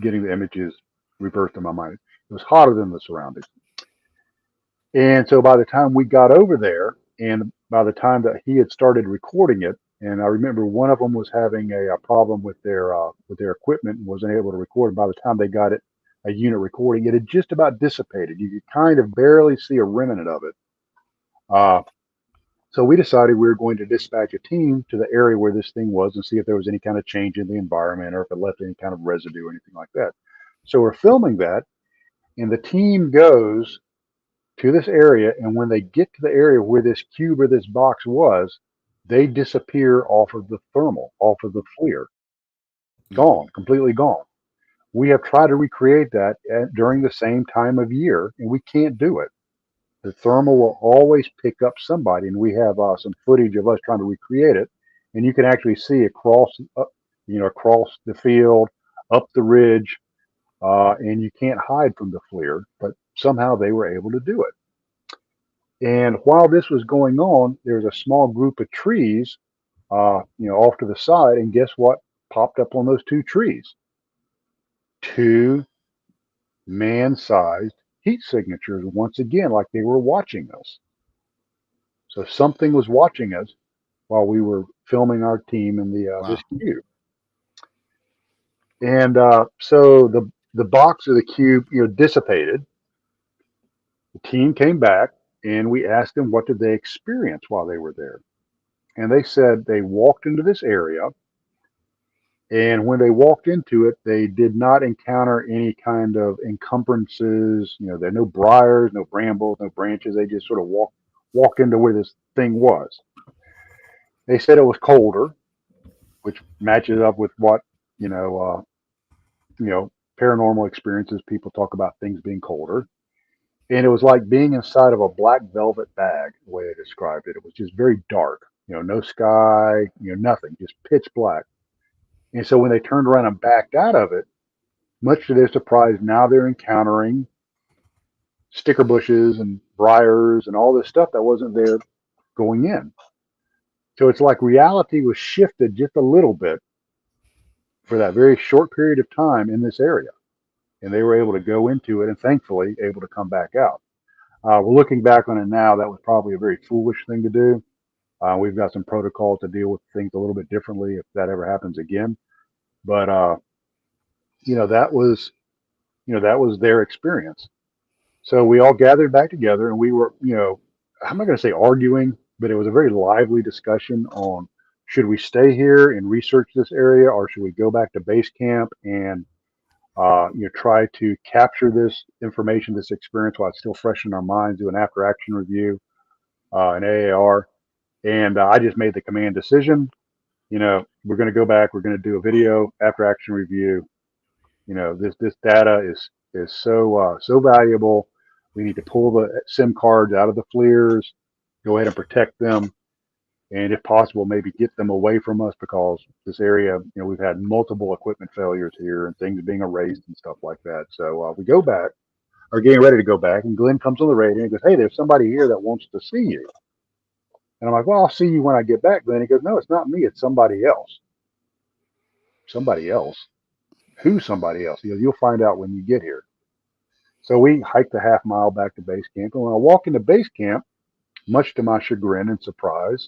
getting the images reversed in my mind. It was hotter than the surroundings. And so by the time we got over there, and by the time that he had started recording it, and I remember one of them was having a problem with their equipment and wasn't able to record. By the time they got a unit recording, it had just about dissipated. You could kind of barely see a remnant of it. So we decided we were going to dispatch a team to the area where this thing was and see if there was any kind of change in the environment or if it left any kind of residue or anything like that. So we're filming that, and the team goes to this area, and when they get to the area where this cube or this box was, they disappear off of the thermal, off of the FLIR. Gone, completely gone. We have tried to recreate that during the same time of year, and we can't do it. The thermal will always pick up somebody, and we have some footage of us trying to recreate it, and you can actually see across the field, up the ridge, and you can't hide from the FLIR, but somehow they were able to do it. And while this was going on, there was a small group of trees, off to the side, and guess what popped up on those 2 trees? 2 man-sized heat signatures, once again, like they were watching us. So something was watching us while we were filming our team in the Wow. this cube. And so the box or the cube, dissipated. The team came back and we asked them what did they experience while they were there. And they said they walked into this area, and when they walked into it, they did not encounter any kind of encumbrances. There are no briars, no brambles, no branches. They just sort of walked into where this thing was. They said it was colder, which matches up with what paranormal experiences. People talk about things being colder, and it was like being inside of a black velvet bag. The way they described it, it was just very dark. No sky, nothing, just pitch black. And so when they turned around and backed out of it, much to their surprise, now they're encountering sticker bushes and briars and all this stuff that wasn't there going in. So it's like reality was shifted just a little bit for that very short period of time in this area. And they were able to go into it and thankfully able to come back out. We're looking back on it now. That was probably a very foolish thing to do. We've got some protocols to deal with things a little bit differently if that ever happens again. But that was their experience. So we all gathered back together, and we were, I'm not going to say arguing, but it was a very lively discussion on should we stay here and research this area, or should we go back to base camp and try to capture this information, this experience while it's still fresh in our minds, do an after action review, an AAR. And I just made the command decision. We're going to go back. We're going to do a video after action review. This data is so valuable. We need to pull the SIM cards out of the FLIRs, go ahead and protect them, and if possible, maybe get them away from us, because this area, we've had multiple equipment failures here and things being erased and stuff like that. So we go back, are getting ready to go back, and Glenn comes on the radio and goes, "Hey, there's somebody here that wants to see you." And I'm like, "Well, I'll see you when I get back, Glenn." He goes, "No, it's not me. It's somebody else." Somebody else? Who's somebody else? He goes, "You'll find out when you get here." So we hiked a half mile back to base camp. And when I walk into base camp, much to my chagrin and surprise,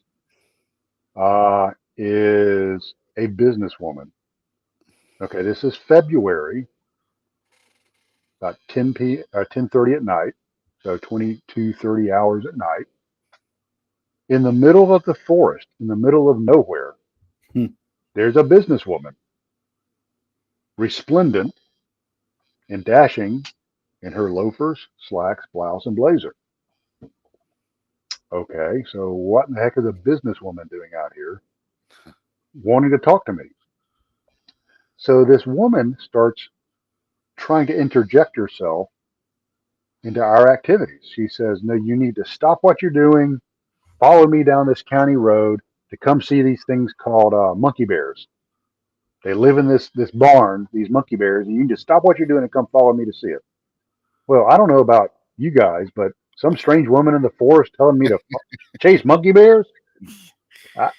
is a businesswoman. Okay, this is February, about 10:30 at night, so 22-30 hours at night, in the middle of the forest, in the middle of nowhere. There's a businesswoman, resplendent and dashing in her loafers, slacks, blouse, and blazer. Okay, so what in the heck is a businesswoman doing out here wanting to talk to me? So this woman starts trying to interject herself into our activities. She says, "No, you need to stop what you're doing, follow me down this county road to come see these things called monkey bears. They live in this barn, these monkey bears, and you need to stop what you're doing and come follow me to see it." Well, I don't know about you guys, but some strange woman in the forest telling me to chase monkey bears? I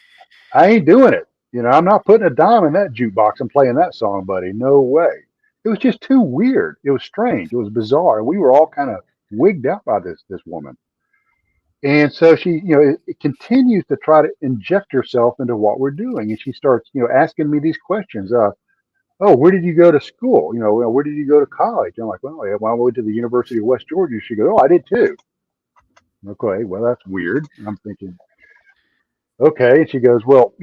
ain't doing it. I'm not putting a dime in that jukebox and playing that song, buddy. No way. It was just too weird. It was strange. It was bizarre. We were all kind of wigged out by this woman. And so she, it continues to try to inject herself into what we're doing. And she starts, asking me these questions. "Oh, where did you go to school? Where did you go to college?" I'm like, "Well, I went to the University of West Georgia." She goes, "Oh, I did too." Okay, well, that's weird. And I'm thinking, okay. And she goes, "Well,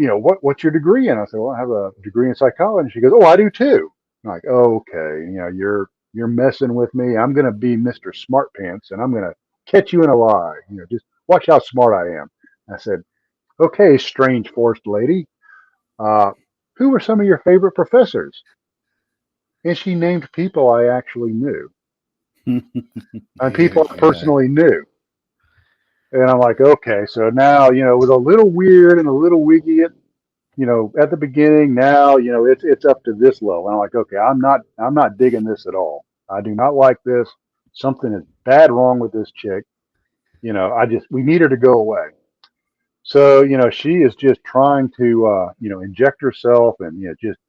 what's your degree in?" I said, "Well, I have a degree in psychology." And she goes, "Oh, I do too." I'm like, "Okay, you're messing with me. I'm going to be Mr. Smart Pants, and I'm going to catch you in a lie. Just watch how smart I am." I said, "Okay, strange forest lady. Who were some of your favorite professors?" And she named people I actually knew and people I personally knew. And I'm like, okay, so now, it was a little weird and a little wiggy at the beginning. Now, it's up to this level. And I'm like, okay, I'm not digging this at all. I do not like this. Something is bad wrong with this chick. We need her to go away. So, she is just trying to, inject herself and, just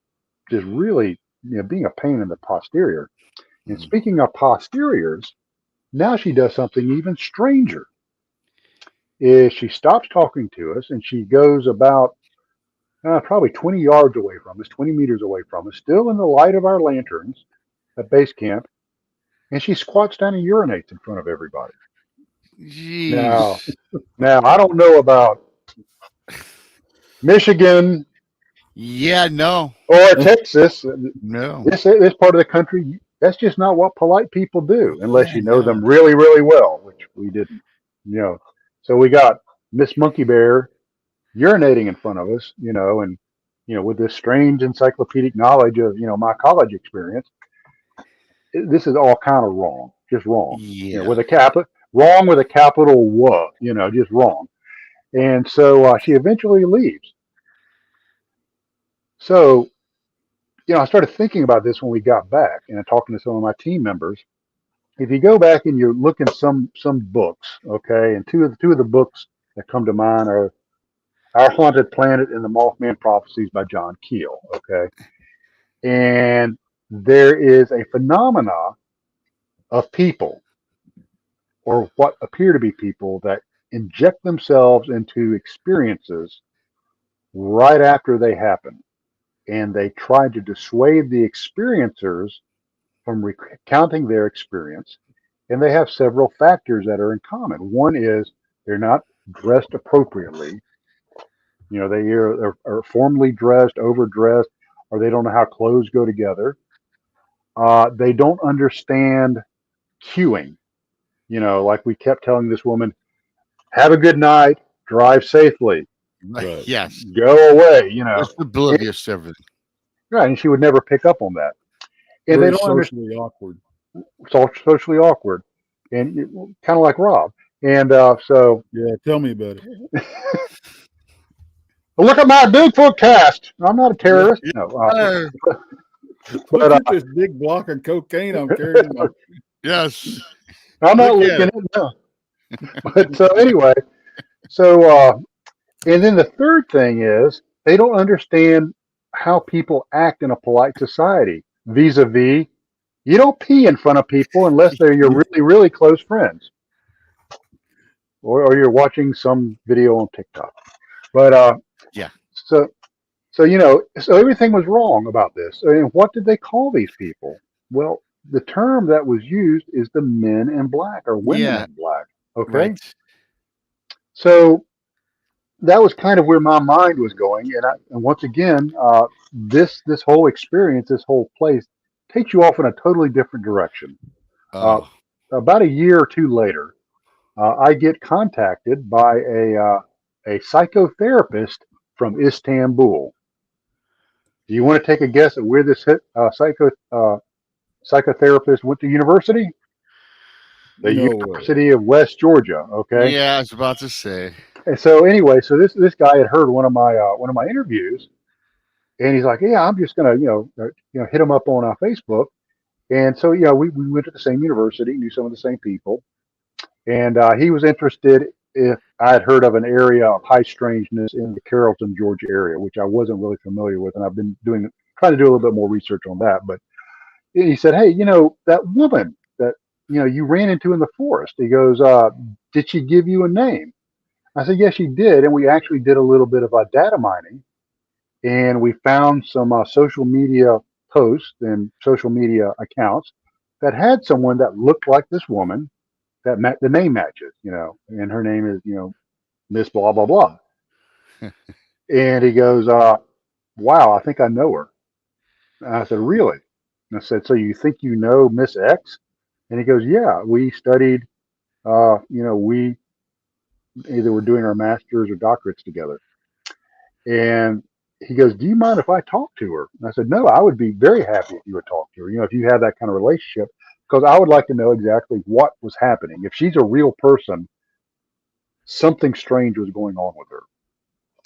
really, being a pain in the posterior. And speaking of posteriors, now she does something even stranger. is she stops talking to us and she goes about probably 20 yards away from us, 20 meters away from us, still in the light of our lanterns at base camp, and she squats down and urinates in front of everybody. Now, Jeez. I don't know about Michigan Yeah, no. or Texas. No. This part of the country, that's just not what polite people do unless Yeah, you know no. them really, really well, which we didn't. So we got Miss Monkey Bear urinating in front of us, and with this strange encyclopedic knowledge of my college experience. This is all kind of wrong, just wrong. Yeah. With a wrong with a capital W, just wrong. And so she eventually leaves. So, I started thinking about this when we got back and talking to some of my team members. If you go back and you look in some books, okay, and two of the books that come to mind are Our Haunted Planet and the Mothman Prophecies by John Keel, okay? And there is a phenomena of people, or what appear to be people, that inject themselves into experiences right after they happen. And they try to dissuade the experiencers from recounting their experience. And they have several factors that are in common. One is they're not dressed appropriately. They are formally dressed, overdressed, or they don't know how clothes go together. They don't understand cueing. Like we kept telling this woman, have a good night, drive safely, Right. Yes. go away, Just oblivious to everything. Right, and she would never pick up on that. And Very they don't understand. socially awkward. Socially awkward, and kind of like Rob. And so, Yeah, tell me about it. look at my Bigfoot cast. I'm not a terrorist. Yeah. No, Look but at this big block of cocaine I'm carrying. Yes. I'm not Look at looking at it. No. But so anyway, so and then the third thing is they don't understand how people act in a polite society. Vis-a-vis, you don't pee in front of people unless they're your really, really close friends, or you're watching some video on TikTok. But Yeah. So everything was wrong about this. And what did they call these people? Well, the term that was used is the men in black or women in black. Okay. Right. So that was kind of where my mind was going. And once again, this whole experience, this whole place takes you off in a totally different direction. Oh. About a year or two later, I get contacted by a psychotherapist from Istanbul. Do you want to take a guess at where this psychotherapist went to university? The University of West Georgia. Okay. Yeah, I was about to say. And so anyway, so this guy had heard one of my interviews, and he's like, "Yeah, I'm just gonna hit him up on Facebook." And so we went to the same university, knew some of the same people, and he was interested if I had heard of an area of high strangeness in the Carrollton, Georgia area, which I wasn't really familiar with, and I've been trying to do a little bit more research on that. But he said, "Hey, that woman that you ran into in the forest." He goes, "Did she give you a name?" I said, "Yes, she did," and we actually did a little bit of data mining, and we found some social media posts and social media accounts that had someone that looked like this woman. That the name matches, and her name is, Miss blah, blah, blah. And he goes, wow, I think I know her. And I said, really? And I said, so you think you know Miss X? And he goes, yeah, we studied, we either were doing our master's or doctorates together. And he goes, do you mind if I talk to her? And I said, no, I would be very happy if you would talk to her, if you have that kind of relationship. Because I would like to know exactly what was happening. If she's a real person, something strange was going on with her.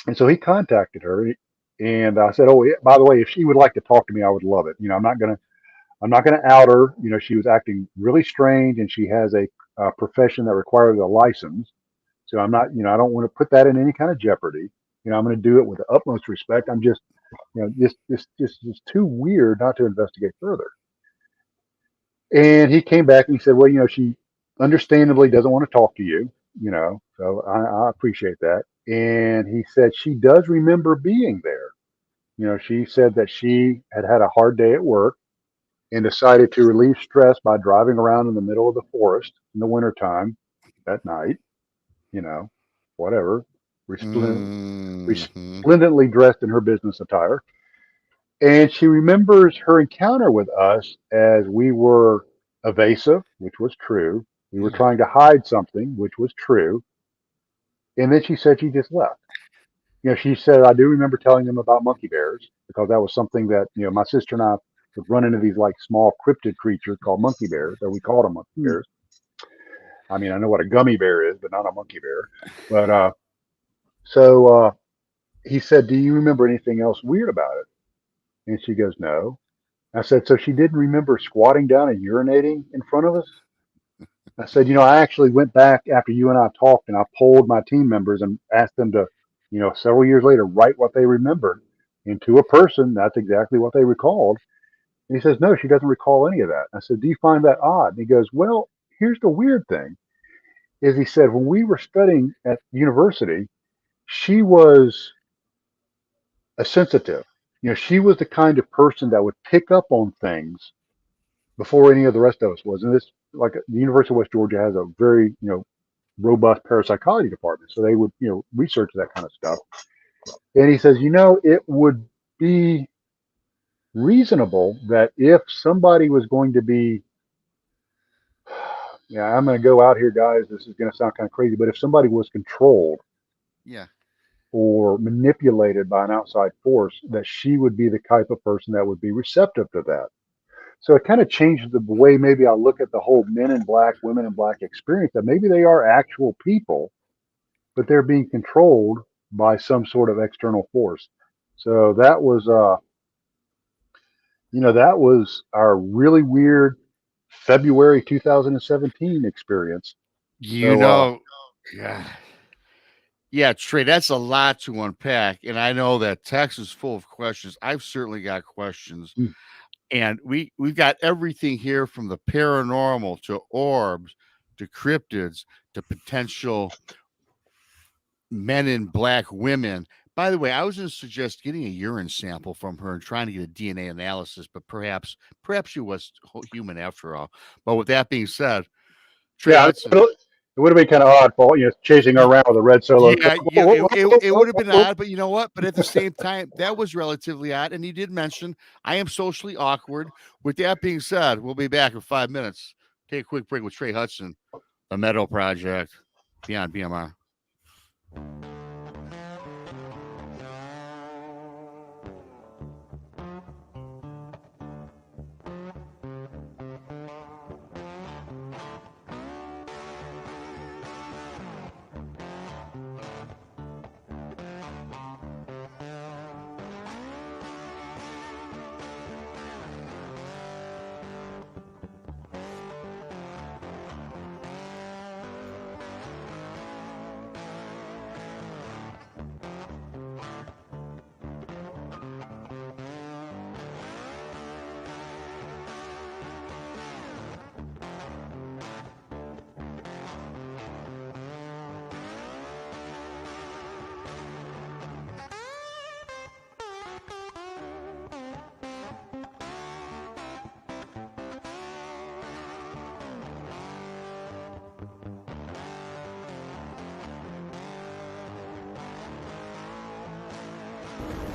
And so he contacted her, and I said, "Oh, yeah, by the way, if she would like to talk to me, I would love it. I'm not gonna out her. She was acting really strange, and she has a profession that requires a license. So I'm not, I don't want to put that in any kind of jeopardy. I'm going to do it with the utmost respect. I'm just, this is too weird not to investigate further." And he came back and he said, well, she understandably doesn't want to talk to you. So I appreciate that. And he said she does remember being there. She said that she had had a hard day at work and decided to relieve stress by driving around in the middle of the forest in the wintertime at night, you know, whatever, Mm-hmm. resplendently dressed in her business attire. And she remembers her encounter with us as we were evasive, which was true. We were trying to hide something, which was true. And then she said she just left. She said, I do remember telling them about monkey bears because that was something that, my sister and I would run into these like small cryptid creatures called monkey bears, or we called them monkey bears. I mean, I know what a gummy bear is, but not a monkey bear. But so he said, do you remember anything else weird about it? And she goes, no. I said, so she didn't remember squatting down and urinating in front of us? I said, I actually went back after you and I talked and I polled my team members and asked them to, several years later, write what they remembered. And to a person, that's exactly what they recalled. And he says, no, she doesn't recall any of that. I said, do you find that odd? And he goes, well, here's the weird thing is he said, when we were studying at university, she was a sensitive. She was the kind of person that would pick up on things before any of the rest of us was. And this, like the University of West Georgia has a very, robust parapsychology department. So they would, research that kind of stuff. And he says, it would be reasonable that if somebody was going to be, I'm going to go out here, guys, this is going to sound kind of crazy, but if somebody was controlled or manipulated by an outside force, that she would be the type of person that would be receptive to that. So it kind of changes the way maybe I look at the whole men in black, women in black experience, that maybe they are actual people, but they're being controlled by some sort of external force. So that was, that was our really weird February 2017 experience. Yeah. Yeah, Trey, that's a lot to unpack. And I know that text is full of questions. I've certainly got questions. And we've got everything here from the paranormal to orbs to cryptids to potential men in black women. By the way, I was going to suggest getting a urine sample from her and trying to get a DNA analysis, but perhaps she was human after all. But with that being said, Trey Hudson, it would have been kind of odd, Paul, chasing her around with a red solo. Yeah, it would have been odd, but you know what? But at the same time, that was relatively odd. And he did mention I am socially awkward. With that being said, we'll be back in 5 minutes. Take a quick break with Trey Hudson, the Meadow Project, Beyond BMR.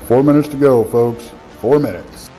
Four minutes to go, folks. 4 minutes.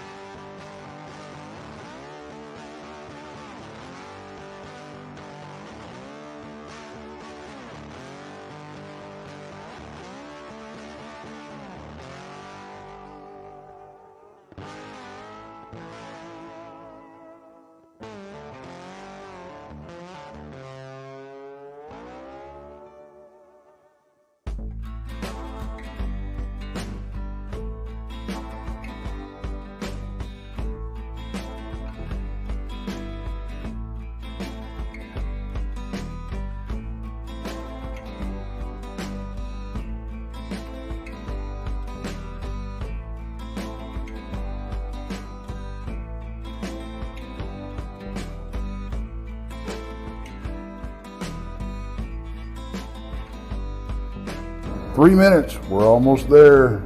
3 minutes. We're almost there.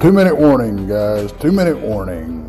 Two-minute warning, guys. 2-minute warning.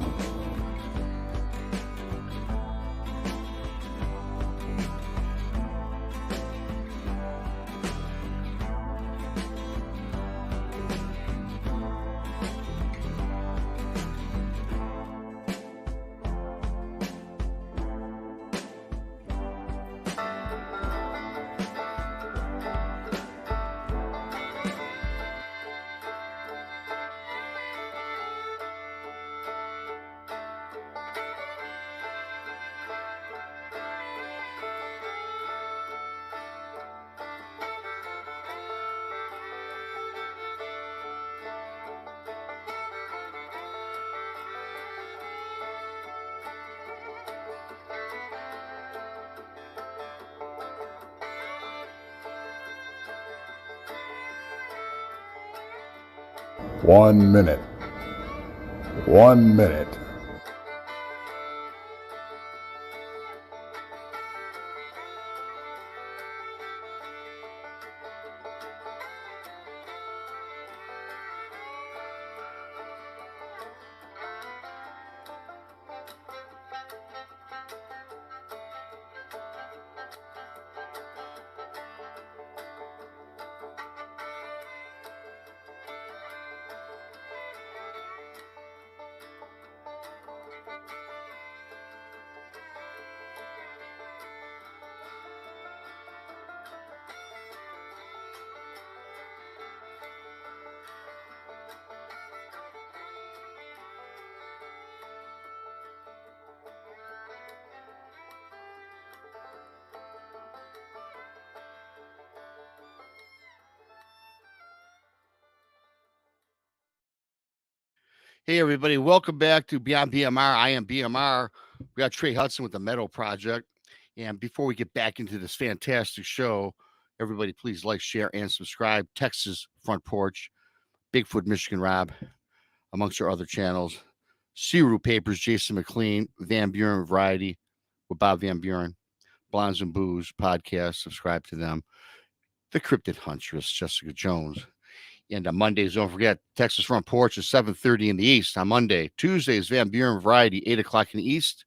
One minute. 1 minute. Hey, everybody. Welcome back to Beyond BMR. I am BMR. We got Trey Hudson with the Meadow Project. And before we get back into this fantastic show, everybody please like, share, and subscribe. Texas Front Porch, Bigfoot, Michigan Rob, amongst our other channels. Siru Papers, Jason McLean, Van Buren Variety with Bob Van Buren, Blondes and Booze podcast. Subscribe to them. The Cryptid Huntress, Jessica Jones. And on Mondays, don't forget, Texas Front Porch is 7:30 in the East on Monday. Tuesdays, Van Buren Variety, 8 o'clock in the East.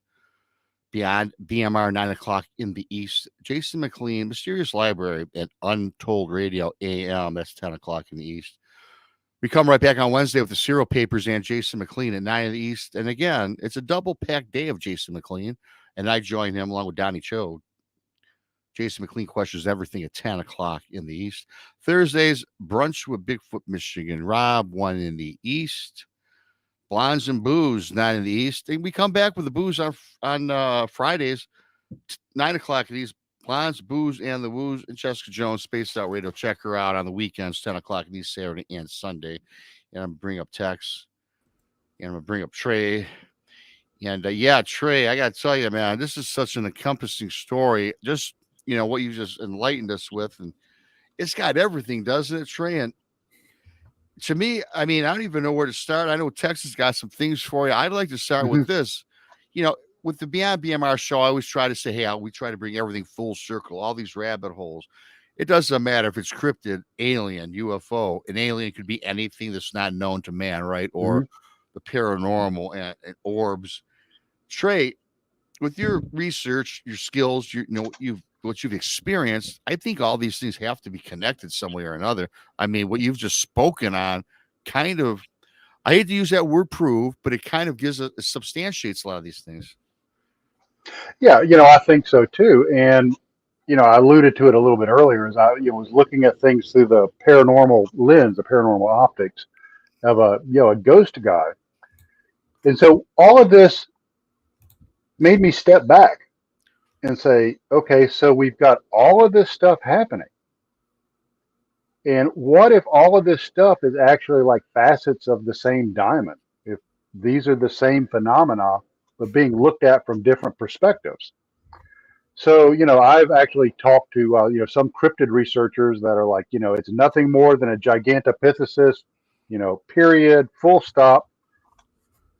Beyond BMR, 9 o'clock in the East. Jason McLean, Mysterious Library at Untold Radio AM. That's 10 o'clock in the East. We come right back on Wednesday with the Serial Papers and Jason McLean at 9 in the East. And again, it's a double-packed day of Jason McLean. And I join him along with Donnie Cho. Jason McLean questions everything at 10 o'clock in the East. Thursdays, Brunch with Bigfoot, Michigan Rob, 1 in the East. Blondes and Booze, 9 in the East. And we come back with the booze on Fridays, 9 o'clock in the East. Blondes, Booze, and the Woos. And Jessica Jones, Spaced Out Radio. Check her out on the weekends, 10 o'clock in the East, Saturday and Sunday. And I'm going to bring up Tex. And I'm going to bring up Trey. And yeah, Trey, I got to tell you, man, this is such an encompassing story. Just, you know, what you just enlightened us with. And it's got everything, doesn't it, Trey? And to me, I mean, I don't even know where to start. I know Texas got some things for you. I'd like to start with this. You know, with the Beyond BMR show, I always try to say, hey, we try to bring everything full circle, all these rabbit holes. It doesn't matter if it's cryptid, alien, UFO. An alien could be anything that's not known to man, right? Or the paranormal and orbs. Trey, with your research, your skills, you know, what you've experienced, I think all these things have to be connected some way or another. I mean, what you've just spoken on kind of I hate to use that word prove, but it kind of gives it substantiates a lot of these things. Yeah, I think so too. And I alluded to it a little bit earlier as I was looking at things through the paranormal lens, the paranormal optics of a ghost guy. And so all of this made me step back and say, okay, so we've got all of this stuff happening. And what if all of this stuff is actually like facets of the same diamond? If these are the same phenomena, but being looked at from different perspectives. So, I've actually talked to, some cryptid researchers that are like, it's nothing more than a gigantopithecus, period, full stop.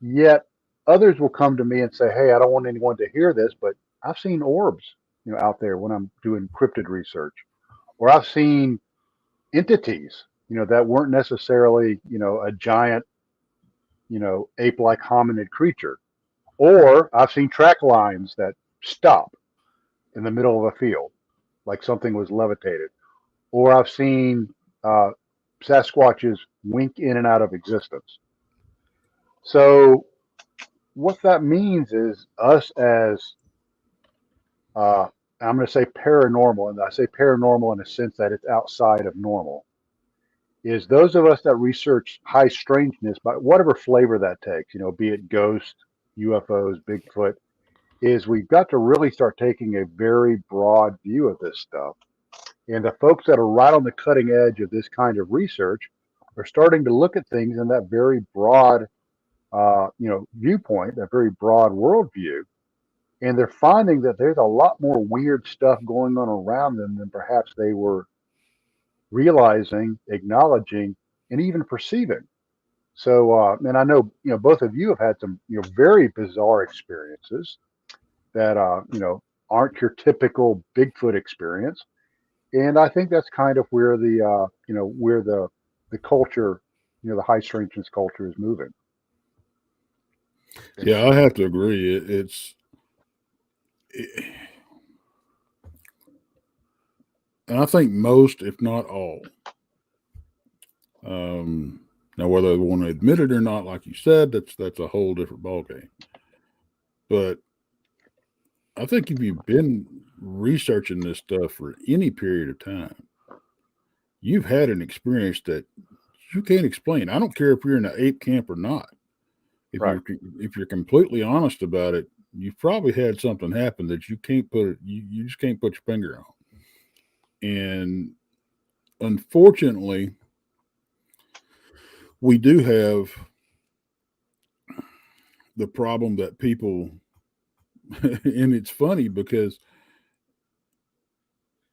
Yet others will come to me and say, hey, I don't want anyone to hear this, but I've seen orbs, out there when I'm doing cryptid research, or I've seen entities, that weren't necessarily, a giant, ape-like hominid creature, or I've seen track lines that stop in the middle of a field, like something was levitated, or I've seen Sasquatches wink in and out of existence. So what that means is us as I'm going to say paranormal, and I say paranormal in a sense that it's outside of normal, is those of us that research high strangeness, by whatever flavor that takes, be it ghosts, UFOs, Bigfoot, is we've got to really start taking a very broad view of this stuff. And the folks that are right on the cutting edge of this kind of research are starting to look at things in that very broad, viewpoint, that very broad worldview. And they're finding that there's a lot more weird stuff going on around them than perhaps they were realizing, acknowledging, and even perceiving. So, and I know, both of you have had some, very bizarre experiences that, aren't your typical Bigfoot experience. And I think that's kind of where where the culture, the high strangeness culture is moving. Yeah, I have to agree. And I think most, if not all, now whether they want to admit it or not, like you said, that's a whole different ballgame. But I think if you've been researching this stuff for any period of time, you've had an experience that you can't explain. I don't care if you're in an ape camp or not. If you're completely honest about it, you've probably had something happen that you just can't put your finger on. And unfortunately, we do have the problem that people, and it's funny because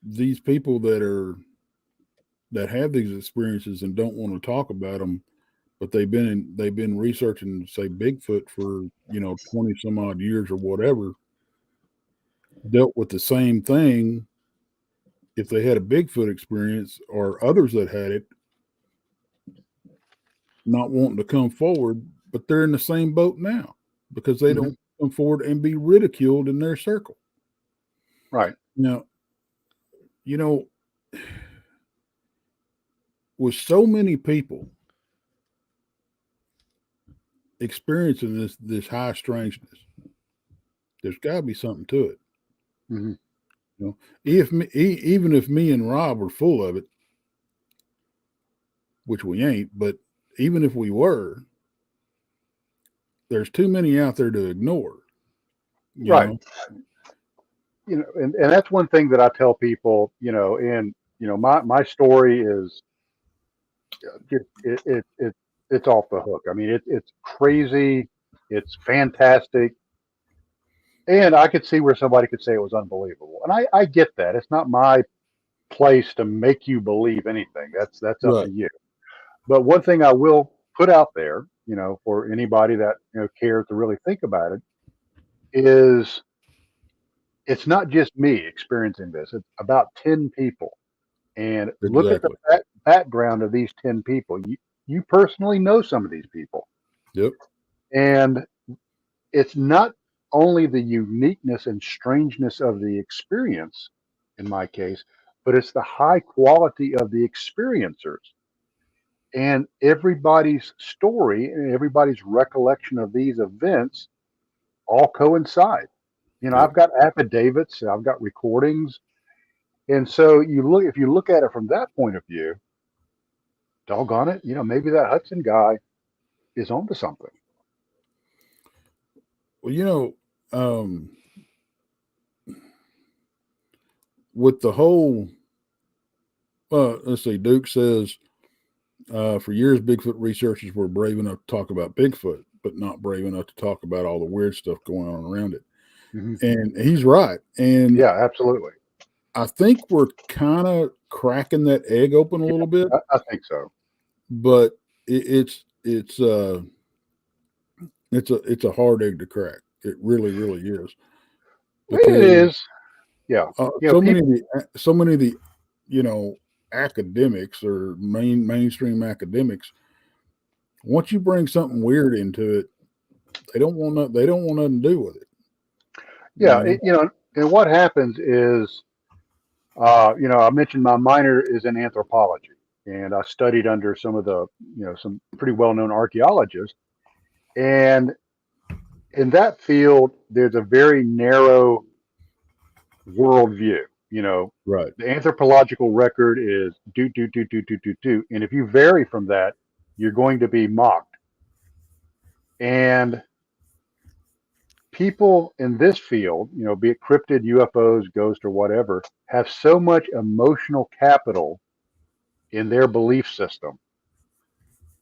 these people that have these experiences and don't want to talk about them, but they've been researching, say, Bigfoot for 20 some odd years or whatever, dealt with the same thing. If they had a Bigfoot experience, or others that had it, not wanting to come forward, but they're in the same boat now because they don't come forward and be ridiculed in their circle. Right. Now, with so many people experiencing this high strangeness, there's got to be something to it. Mm-hmm. Even if me and Rob are full of it, which we ain't, but even if we were, there's too many out there to ignore. Right. And that's one thing that I tell people, and my story is it's off the hook. I mean, it's crazy, it's fantastic, and I could see where somebody could say it was unbelievable, and I get that. It's not my place to make you believe anything. That's up Right. to you. But one thing I will put out there, for anybody that cares to really think about it, is it's not just me experiencing this. It's about 10 people. And look at the background of these 10 people. You personally know some of these people. Yep. And it's not only the uniqueness and strangeness of the experience, in my case, but it's the high quality of the experiencers. And everybody's story and everybody's recollection of these events all coincide. Yeah. I've got affidavits, I've got recordings. And so if you look at it from that point of view, doggone it, maybe that Hudson guy is onto something. Well, with the whole, let's see, Duke says, for years, Bigfoot researchers were brave enough to talk about Bigfoot, but not brave enough to talk about all the weird stuff going on around it. Mm-hmm. And he's right. And yeah, absolutely. I think we're kind of cracking that egg open a little bit. I think so. But it's a hard egg to crack. It really, really is. Because, it is. Yeah. So many of the academics or mainstream academics, once you bring something weird into it, they don't want nothing to do with it. Yeah. And what happens is, I mentioned my minor is in anthropology, and I studied under some of the, some pretty well-known archaeologists. And in that field, there's a very narrow worldview. Right. The anthropological record is do. And if you vary from that, you're going to be mocked. And people in this field, be it cryptid, UFOs, ghost, or whatever, have so much emotional capital in their belief system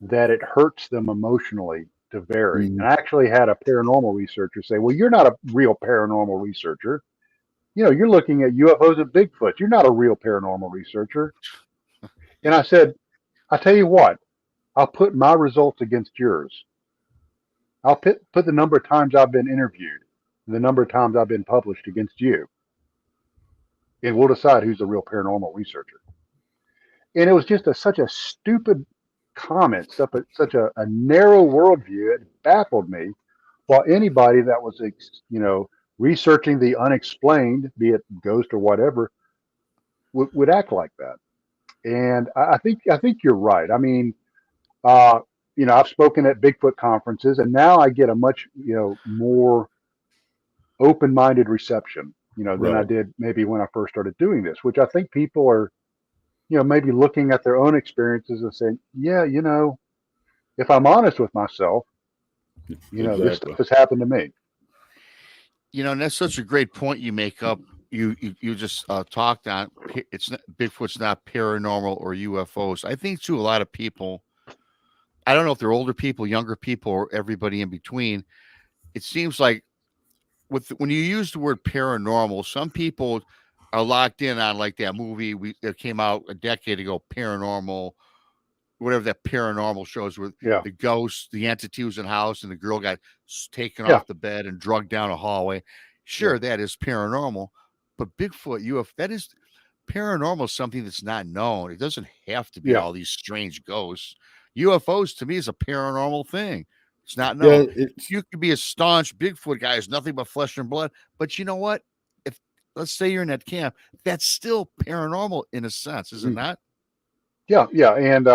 that it hurts them emotionally to vary. Mm-hmm. And I actually had a paranormal researcher say, well, you're not a real paranormal researcher. You're looking at UFOs and Bigfoot. You're not a real paranormal researcher. And I said, I tell you what, I'll put my results against yours. I'll put the number of times I've been interviewed, the number of times I've been published against you. And we'll decide who's the real paranormal researcher. And it was just such a stupid comment, such a narrow worldview. It baffled me. While anybody that was, researching the unexplained, be it ghost or whatever, would act like that. And I think you're right. I mean, I've spoken at Bigfoot conferences, and now I get a much, more open-minded reception, than I did maybe when I first started doing this, which I think people are, maybe looking at their own experiences and saying, yeah, if I'm honest with myself, this stuff has happened to me. And that's such a great point you make up. You just talked on. Bigfoot's not paranormal or UFOs. I think too, a lot of people, I don't know if they're older people, younger people, or everybody in between. It seems like when you use the word paranormal, some people are locked in on like that movie that came out a decade ago, Paranormal, whatever that paranormal shows where the ghost, the entity was in the house and the girl got taken off the bed and drugged down a hallway. Sure, that is paranormal, but Bigfoot, UFO, that is paranormal, something that's not known. It doesn't have to be all these strange ghosts. UFOs to me is a paranormal thing. It's not known. You could be a staunch Bigfoot guy who's nothing but flesh and blood, but you know what? If let's say you're in that camp, that's still paranormal in a sense, is it not? Yeah, and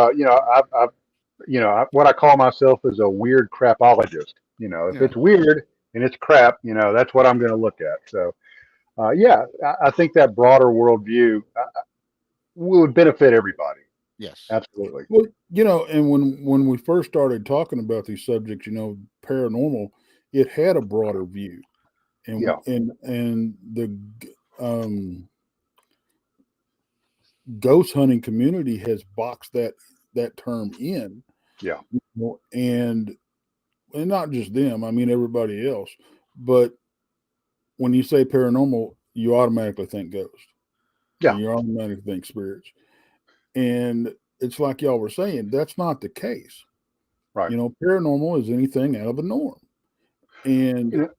what I call myself is a weird crapologist. If it's weird and it's crap, that's what I'm going to look at. So, I think that broader worldview would benefit everybody. Yes, absolutely. Well, and when we first started talking about these subjects, paranormal, it had a broader view, and and the ghost hunting community has boxed that term in. Yeah. And not just them, I mean everybody else. But when you say paranormal, you automatically think ghost. Yeah. You automatically think spirits. And it's like y'all were saying, that's not the case. Right. Paranormal is anything out of the norm. And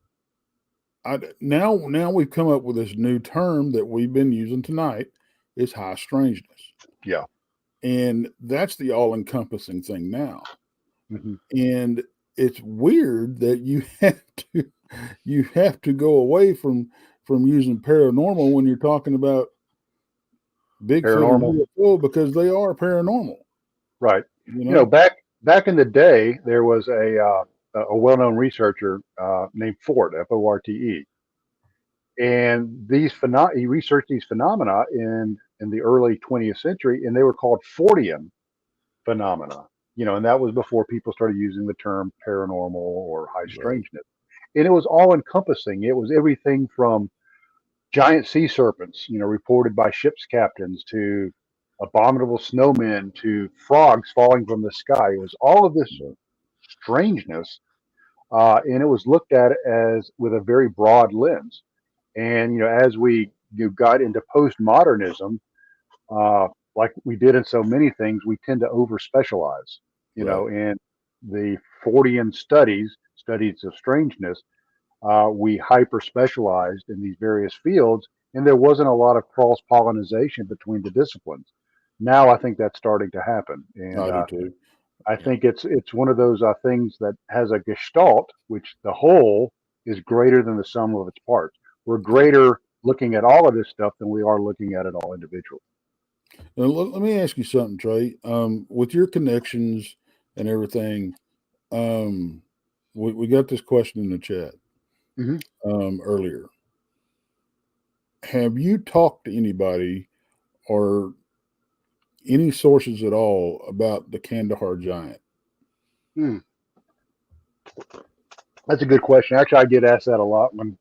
now we've come up with this new term that we've been using tonight. Is high strangeness. Yeah. And that's the all-encompassing thing now. Mm-hmm. And it's weird that you have to go away from using paranormal when you're talking about Bigfoot and UFO, because they are paranormal. Right. You You know, know, back in the day, there was a well-known researcher named Fort, Forte, and he researched these phenomena in the early 20th century, and they were called Fortean phenomena. You know, and that was before people started using the term paranormal or high right, strangeness. And it was all encompassing. It was everything from giant sea serpents, you know, reported by ship's captains, to abominable snowmen, to frogs falling from the sky. It was all of this right, strangeness, and it was looked at as with a very broad lens. And you know, as we got into postmodernism, like we did in so many things, we tend to over specialize. You right. know, and the Fortean studies of strangeness, we hyper specialized in these various fields, and there wasn't a lot of cross pollination between the disciplines. Now I think that's starting to happen, and I do too. I Yeah. think it's one of those things that has a gestalt, which the whole is greater than the sum of its parts. We're Yeah. greater looking at all of this stuff than we are looking at it all individually. Now, let me ask you something, Trey. With your connections and everything, um, we got this question in the chat Hmm. earlier. Have you talked to anybody or any sources at all about the Kandahar giant? Hmm. That's a good question. Actually, I get asked that a lot when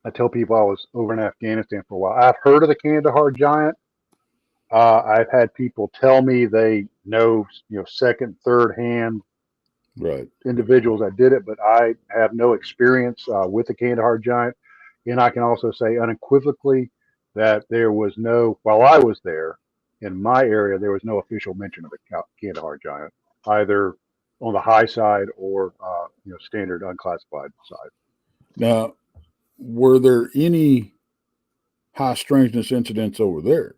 I tell people I was over in Afghanistan for a while. I've heard of the Kandahar giant. I've had people tell me they know, you know, second, third hand Right. individuals that did it, but I have no experience with the Kandahar giant. And I can also say unequivocally that there was no, while I was there in my area, there was no official mention of the Kandahar giant, either on the high side or you know, standard unclassified side. Now, were there any high strangeness incidents over there?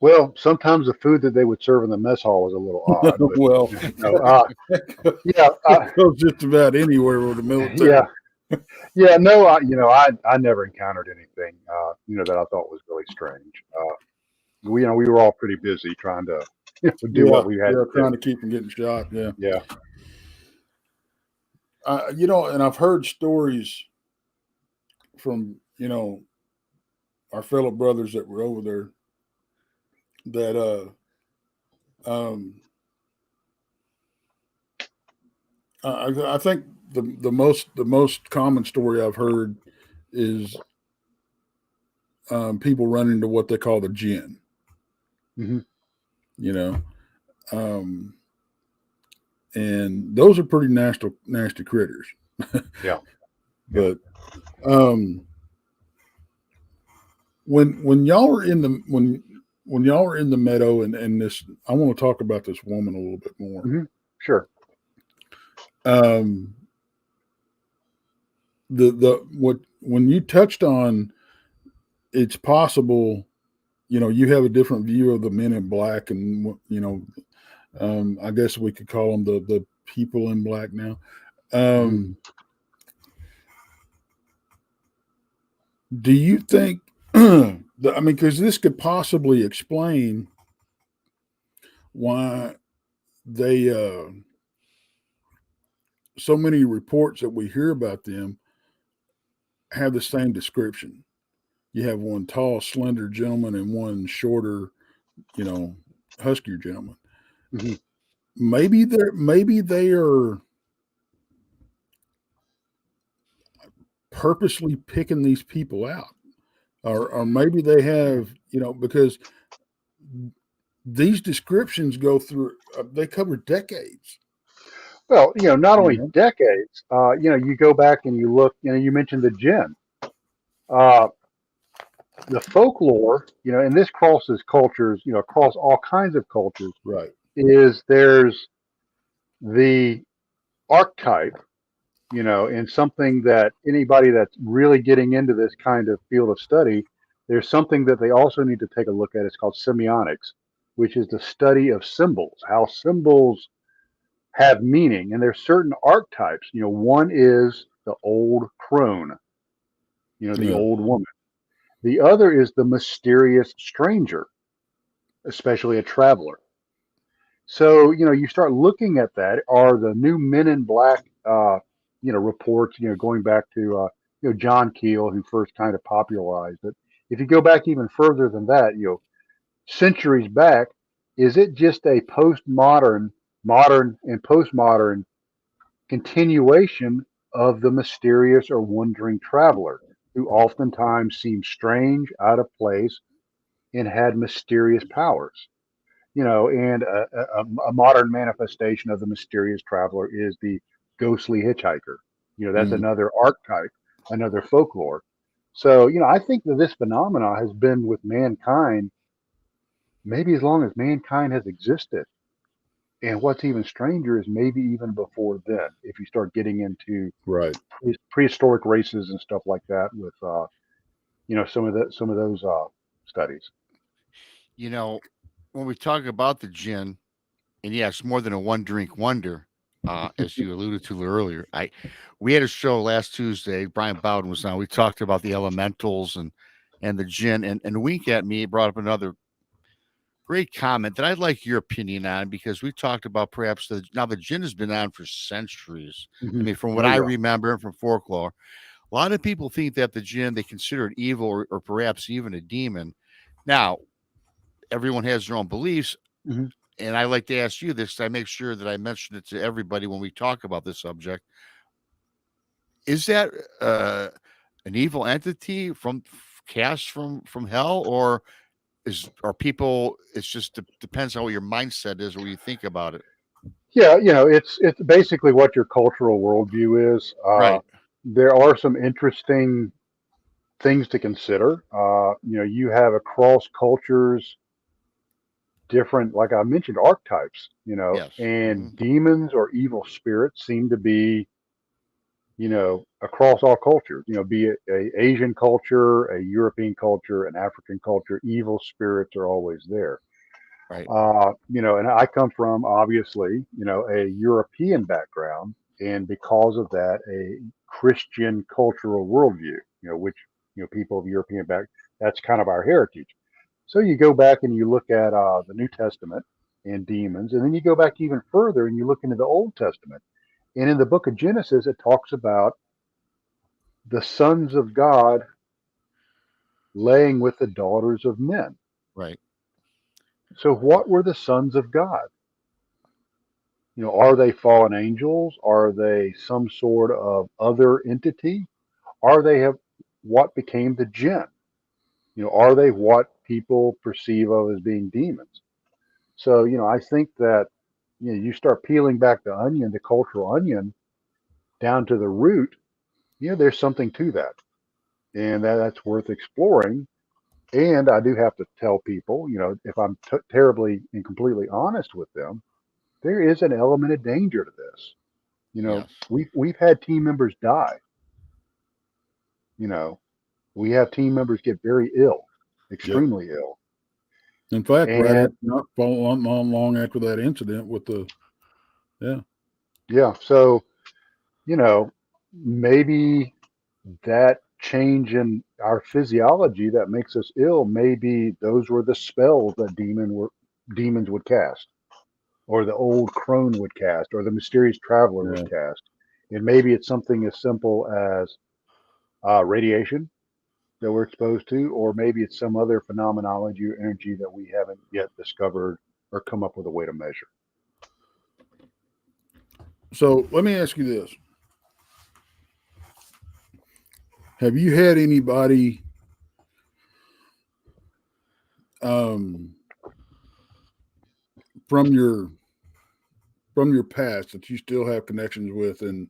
Well, sometimes the food that they would serve in the mess hall was a little odd, but Well, no, yeah, it goes just about anywhere with the yeah, military. yeah, no, you know, I never encountered anything, you know, that I thought was really strange. We, you know, we were all pretty busy trying to do Yeah, what we had yeah, to do. trying to keep from getting shot. Yeah, Yeah. you know, and I've heard stories from our fellow brothers that were over there that um I think the most common story I've heard is people running into what they call the jinn. Hmm. You know, um, and those are pretty nasty critters. Yeah. Yeah. But um, when y'all were in the when y'all were in the meadow and this, I want to talk about this woman a little bit more. Hmm. Sure. Um, the what when you touched on, it's possible, you have a different view of the men in black, and I guess we could call them the people in black now. Hmm. Do you think because this could possibly explain why they so many reports that we hear about them have the same description. You have one tall, slender gentleman and one shorter, huskier gentleman. Hmm. Maybe they are purposely picking these people out, or maybe they have, because these descriptions go through, they cover decades. Well, you know, not You only know, decades, you know, you go back and you look, you know, you mentioned the gin. Uh, the folklore, you know, and this crosses cultures, you know, across all kinds of cultures, right? is there's the archetype, you know, and something that anybody that's really getting into this kind of field of study, there's something that they also need to take a look at. It's called semiotics, which is the study of symbols, how symbols have meaning. And there's certain archetypes. You know, one is the old crone, you know, the Yeah, old woman. The other is the mysterious stranger, especially a traveler. So, you start looking at that. Are the new Men in Black, reports, going back to, John Keel, who first kind of popularized it. If you go back even further than that, centuries back, is it just a postmodern, modern, and postmodern continuation of the mysterious or wandering traveler who oftentimes seemed strange, out of place, and had mysterious powers? And a modern manifestation of the mysterious traveler is the ghostly hitchhiker. That's another archetype, another folklore. So, I think that this phenomena has been with mankind maybe as long as mankind has existed. And what's even stranger is maybe even before then, if you start getting into Right. prehistoric races and stuff like that with, some of those studies. When we talk about the gin, and yes, more than a one drink wonder, as you alluded to earlier. We had a show last Tuesday. Brian Bowden was on. We talked about the elementals and the gin, and a wink at me brought up another great comment that I'd like your opinion on, because we talked about perhaps now the gin has been on for centuries. I mean, from what I remember from folklore, a lot of people think that the jinn, they consider it evil or perhaps even a demon. Now, everyone has their own beliefs. Mm-hmm. And I like to ask you this. I make sure that I mention it to everybody when we talk about this subject. Is that an evil entity cast from hell, or are people? It's just depends on what your mindset is or what you think about it. Yeah, it's basically what your cultural worldview is. Right. There are some interesting things to consider. You have across cultures different, like I mentioned, archetypes. Yes. And demons or evil spirits seem to be, across all cultures. Be it a Asian culture, a European culture, an African culture, evil spirits are always there. Right. And I come from, obviously, a European background, and because of that, a Christian cultural worldview, which, people of European background, that's kind of our heritage. So you go back and you look at the New Testament and demons, and then you go back even further and you look into the Old Testament. And in the book of Genesis, it talks about the sons of God laying with the daughters of men. Right. So what were the sons of God? Are they fallen angels? Are they some sort of other entity? Are they what became the jinn? Are they what people perceive of as being demons? So, I think that, you start peeling back the onion, the cultural onion, down to the root, there's something to that. And that's worth exploring. And I do have to tell people, if I'm terribly and completely honest with them, there is an element of danger to this. Yes. We've had team members die. We have team members get very ill, extremely ill. In fact, And, right after, not long after that incident with yeah. So, maybe that change in our physiology that makes us ill, maybe those were the spells that demons would cast, or the old crone would cast, or the mysterious traveler would cast. And maybe it's something as simple as radiation that we're exposed to, or maybe it's some other phenomenology or energy that we haven't yet discovered or come up with a way to measure. So let me ask you this. Have you had anybody from your past that you still have connections with, and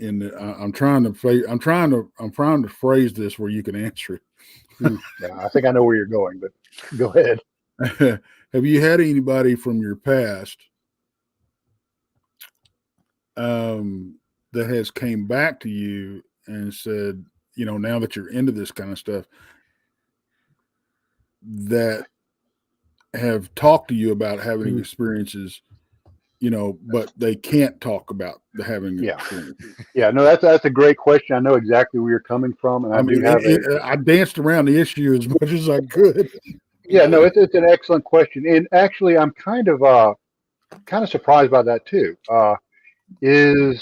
I'm trying to phrase this where you can answer it. Yeah, I think I know where you're going, but go ahead. Have you had anybody from your past that has came back to you and said, now that you're into this kind of stuff, that have talked to you about having experiences, but they can't talk about the having experiences? Yeah, no, that's a great question. I know exactly where you're coming from, and I danced around the issue as much as I could. Yeah, no, it's an excellent question, and actually, I'm kind of kind of surprised by that too. And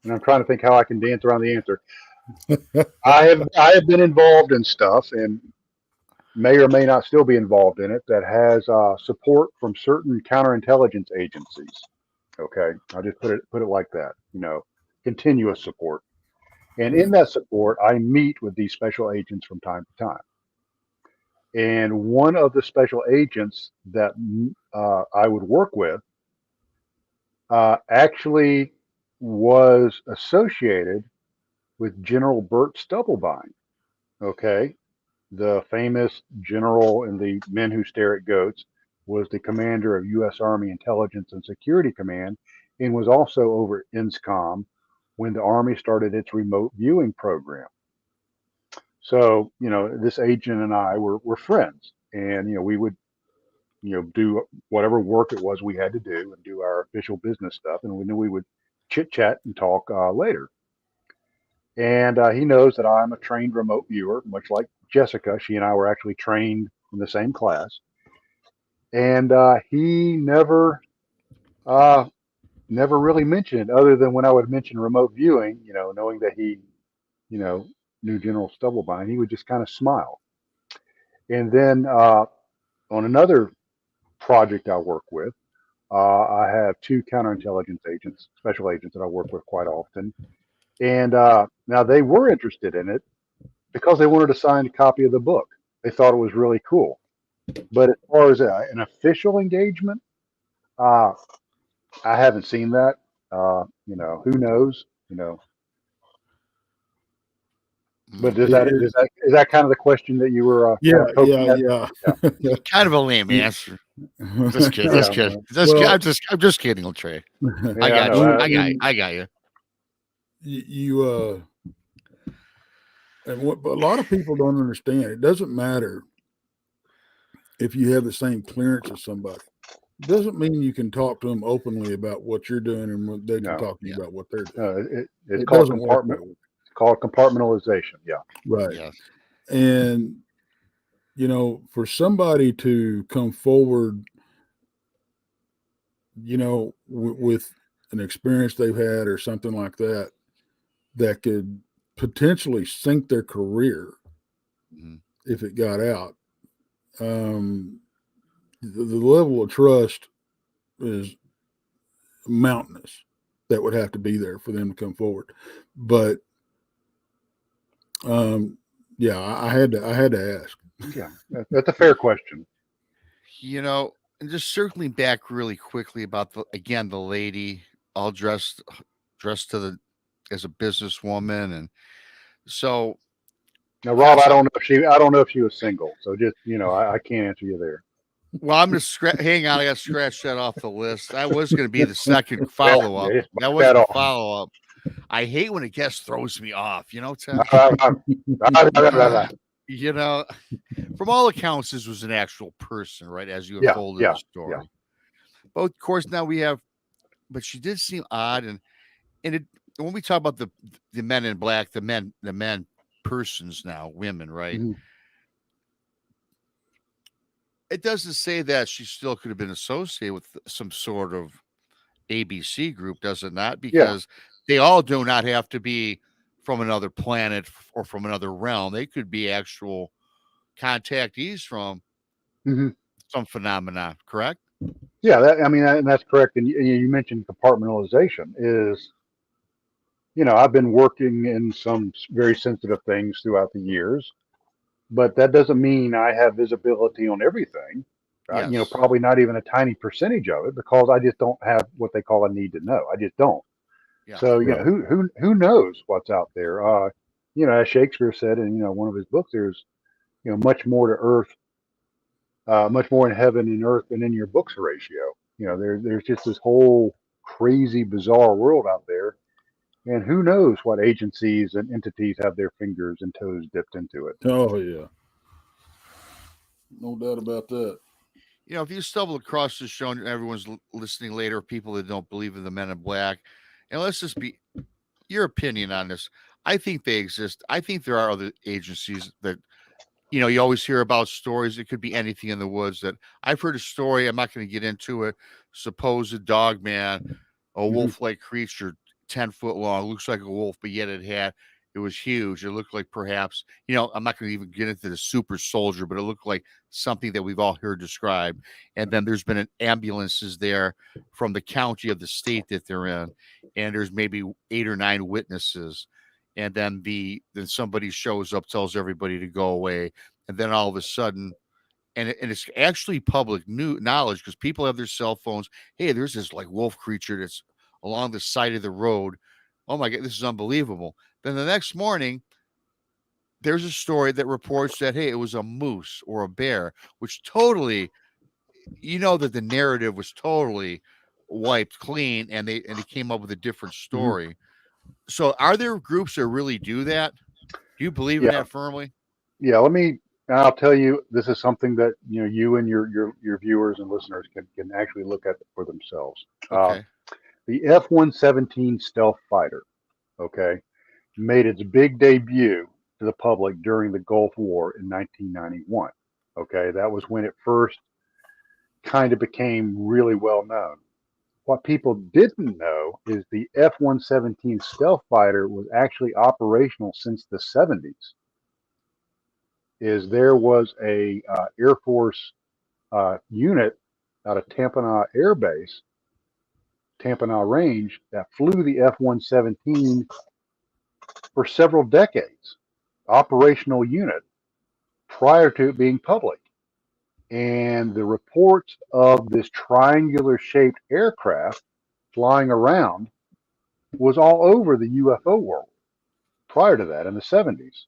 I'm trying to think how I can dance around the answer. I have been involved in stuff and may or may not still be involved in it that has support from certain counterintelligence agencies. Okay, I'll just put it like that. Continuous support. And in that support, I meet with these special agents from time to time. And one of the special agents that I would work with actually was associated with General Burt Stubblebine. Okay, the famous general in the Men Who Stare at Goats, was the commander of U.S. Army Intelligence and Security Command, and was also over at INSCOM when the Army started its remote viewing program. So, this agent and I were friends, and, we would, do whatever work it was we had to do and do our official business stuff. And we knew we would chit chat and talk later. And he knows that I'm a trained remote viewer, much like Jessica. She and I were actually trained in the same class. And he never really mentioned it, other than when I would mention remote viewing, knowing that he, knew General Stubblebine, he would just kind of smile. And then on another project I work with, I have two counterintelligence agents, special agents that I work with quite often. And now they were interested in it because they wanted a signed copy of the book. They thought it was really cool. But as far as an official engagement, I haven't seen that. Who knows? But is that kind of the question that you were? Yeah. Kind of a lame answer. Just kidding. Just kidding. I'm just kidding, Trey. I got you. And what a lot of people don't understand, it doesn't matter if you have the same clearance as somebody. It doesn't mean you can talk to them openly about what you're doing and they can talk to you about what they're doing. It's called compartmentalization. Yeah. Right. Yes. And, for somebody to come forward, with an experience they've had or something like that, that could potentially sink their career if it got out. The level of trust is mountainous that would have to be there for them to come forward. But I had to ask. Yeah, that's a fair question. And just circling back really quickly about the lady all dressed as a businesswoman, and so now, Rob, I don't know if she was single, so just I can't answer you there. Well, I'm just hang on. I got to scratch that off the list. That was going to be the second follow up. That was the follow up. I hate when a guest throws me off. Tim? From all accounts, this was an actual person, right? As you unfolded the story. Yeah. But of course, now we have. But she did seem odd, and when we talk about the men in black, the men persons now, women, right? Mm-hmm. It doesn't say that she still could have been associated with some sort of ABC group, does it not? Because they all do not have to be from another planet or from another realm. They could be actual contactees from some phenomena, correct? Yeah, and that's correct. And you mentioned compartmentalization is, I've been working in some very sensitive things throughout the years. But that doesn't mean I have visibility on everything. Yes. Probably not even a tiny percentage of it, because I just don't have what they call a need to know. I just don't. Yeah. So who knows what's out there? As Shakespeare said in one of his books, there's much more to earth, much more in heaven and earth than in your books ratio. There's just this whole crazy, bizarre world out there. And who knows what agencies and entities have their fingers and toes dipped into it. Oh, yeah. No doubt about that. If you stumble across this show and everyone's listening later, people that don't believe in the men in black, and let's just be your opinion on this. I think they exist. I think there are other agencies that, you always hear about stories. It could be anything in the woods that I've heard a story. I'm not going to get into it. supposed dog man, a Mhm. wolf-like creature, 10 foot long, looks like a wolf, but yet it was huge. It looked like perhaps, I'm not going to even get into the super soldier, but it looked like something that we've all heard described. And then there's been ambulances there from the county of the state that they're in, and there's maybe 8 or 9 witnesses. And then somebody shows up, tells everybody to go away, and then all of a sudden, and it's actually public knowledge because people have their cell phones. Hey, there's this like wolf creature that's along the side of the road. Oh my God, this is unbelievable. Then the next morning, there's a story that reports that, hey, it was a moose or a bear, which totally, that the narrative was totally wiped clean, and they came up with a different Mhm. story. So are there groups that really do that? Do you believe in Yeah. that firmly? Yeah. I'll tell you, this is something that, you and your viewers and listeners can actually look at for themselves. Okay. The F-117 stealth fighter, okay, made its big debut to the public during the Gulf War in 1991. Okay, that was when it first kind of became really well known. What people didn't know is the F-117 stealth fighter was actually operational since the 70s. Is there was a Air Force unit out of Tampana Air Base, Tampana Range, that flew the F-117 for several decades, operational unit prior to it being public. And the reports of this triangular shaped aircraft flying around was all over the UFO world prior to that in the 70s.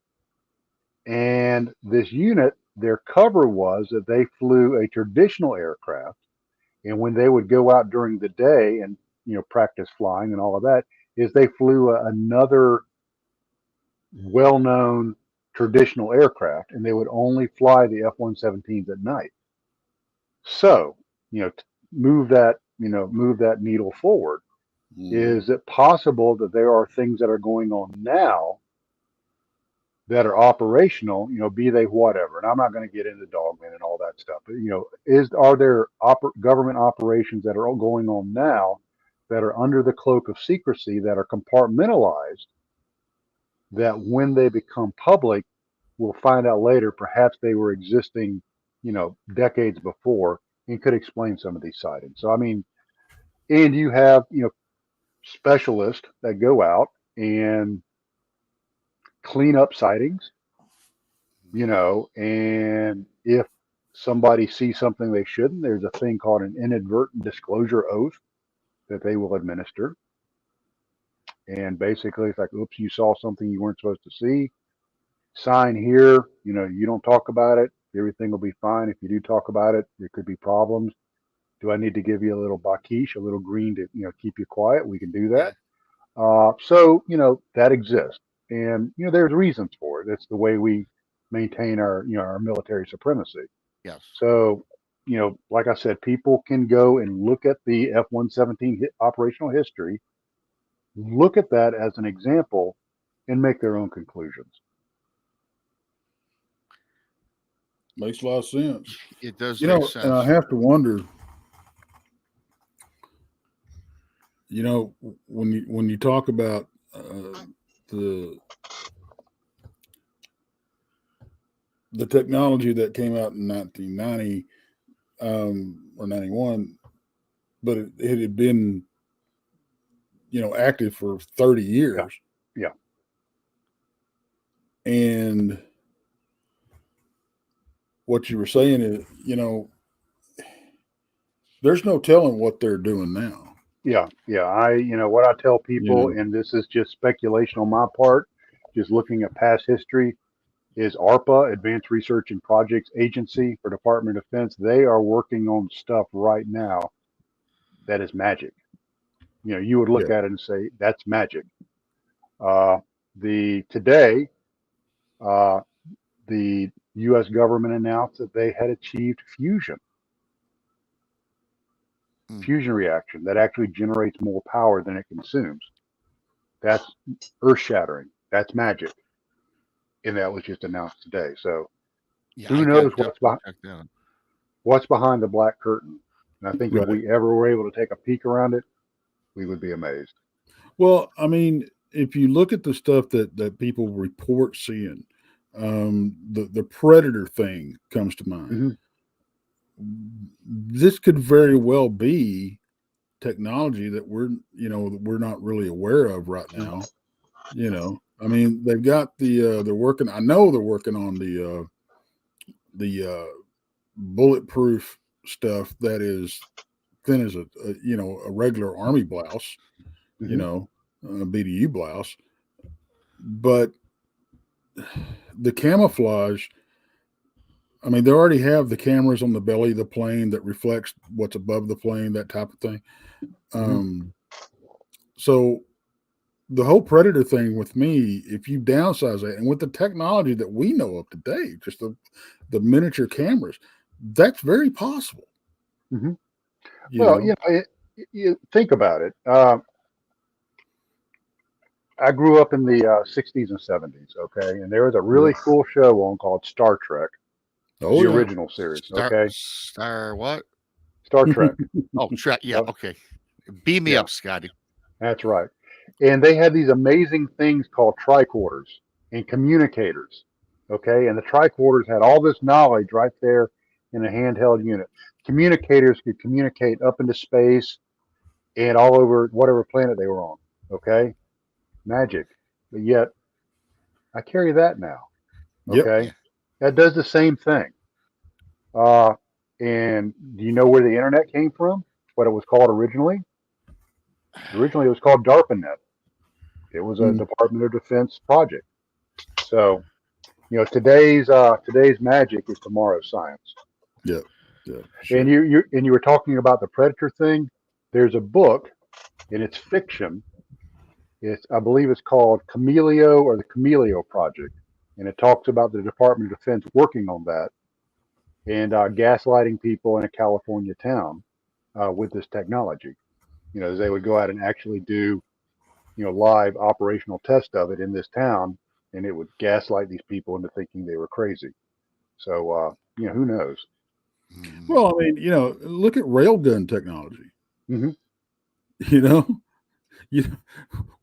And this unit, their cover was that they flew a traditional aircraft. And when they would go out during the day and, practice flying and all of that, is they flew another well known traditional aircraft, and they would only fly the F-117s at night. So, move that needle forward. Is it possible that there are things that are going on now that are operational, be they whatever? And I'm not going to get into dogmen and all that stuff, but are there government operations that are all going on now that are under the cloak of secrecy, that are compartmentalized, that when they become public, we'll find out later perhaps they were existing, decades before, and could explain some of these sightings. So I mean, and you have specialists that go out and clean up sightings, and if somebody sees something they shouldn't, there's a thing called an inadvertent disclosure oath that they will administer. And basically, it's like, oops, you saw something you weren't supposed to see. Sign here. You don't talk about it. Everything will be fine. If you do talk about it, there could be problems. Do I need to give you a little bakish, a little green to keep you quiet? We can do that. So that exists, and there's reasons for it. It's the way we maintain our military supremacy. Yes. So like I said, people can go and look at the F-117 operational history, look at that as an example, and make their own conclusions. Makes a lot of sense. It does make sense. And I have to wonder, when you talk about the technology that came out in 1990 or 91, but it had been active for 30 years. Yeah. And what you were saying is, there's no telling what they're doing now. Yeah. What I tell people, and this is just speculation on my part, just looking at past history, is ARPA, Advanced Research and Projects Agency for Department of Defense. They are working on stuff right now that is magic. You would look at it and say, that's magic. Today, the U.S. government announced that they had achieved fusion reaction that actually generates more power than it consumes. That's earth-shattering. That's magic. And that was just announced today. So who knows what's behind the black curtain? And I think if Right. we ever were able to take a peek around it, we would be amazed. Well, I mean, if you look at the stuff that people report seeing, the predator thing comes to mind. Mm-hmm. This could very well be technology that we're not really aware of right now. I mean, they've got they're working. I know they're working on the bulletproof stuff that is thin as a regular army blouse, Mm-hmm. a BDU blouse, but the camouflage. I mean, they already have the cameras on the belly of the plane that reflects what's above the plane, that type of thing. So the whole predator thing with me, if you downsize that, and with the technology that we know of today, just the miniature cameras, that's very possible. Mm-hmm. You Well, know? you think about it. I grew up in the 60s and 70s, okay? And there was a really cool show on called Star Trek, Oh the yeah. original series, okay? Star what? Star Trek. Oh, Trek. Yeah. Yep. Okay. Beam me Yeah. up, Scotty. That's right. And they had these amazing things called tricorders and communicators, okay? And the tricorders had all this knowledge right there in a handheld unit. Communicators could communicate up into space and all over whatever planet they were on, okay? Magic. But yet, I carry that now, Yep. okay? Yeah. That does the same thing. And do you know where the internet came from? What it was called originally? Originally, it was called DARPANET. It was a Department of Defense project. So, today's magic is tomorrow's science. Yeah. Yeah. Sure. And you were talking about the predator thing. There's a book, and it's fiction. I believe it's called Cameleo or the Cameleo Project, and it talks about the Department of Defense working on that and gaslighting people in a California town with this technology. They would go out and actually do, live operational test of it in this town, and it would gaslight these people into thinking they were crazy. So, who knows? Well, I mean, look at railgun technology. Mm-hmm.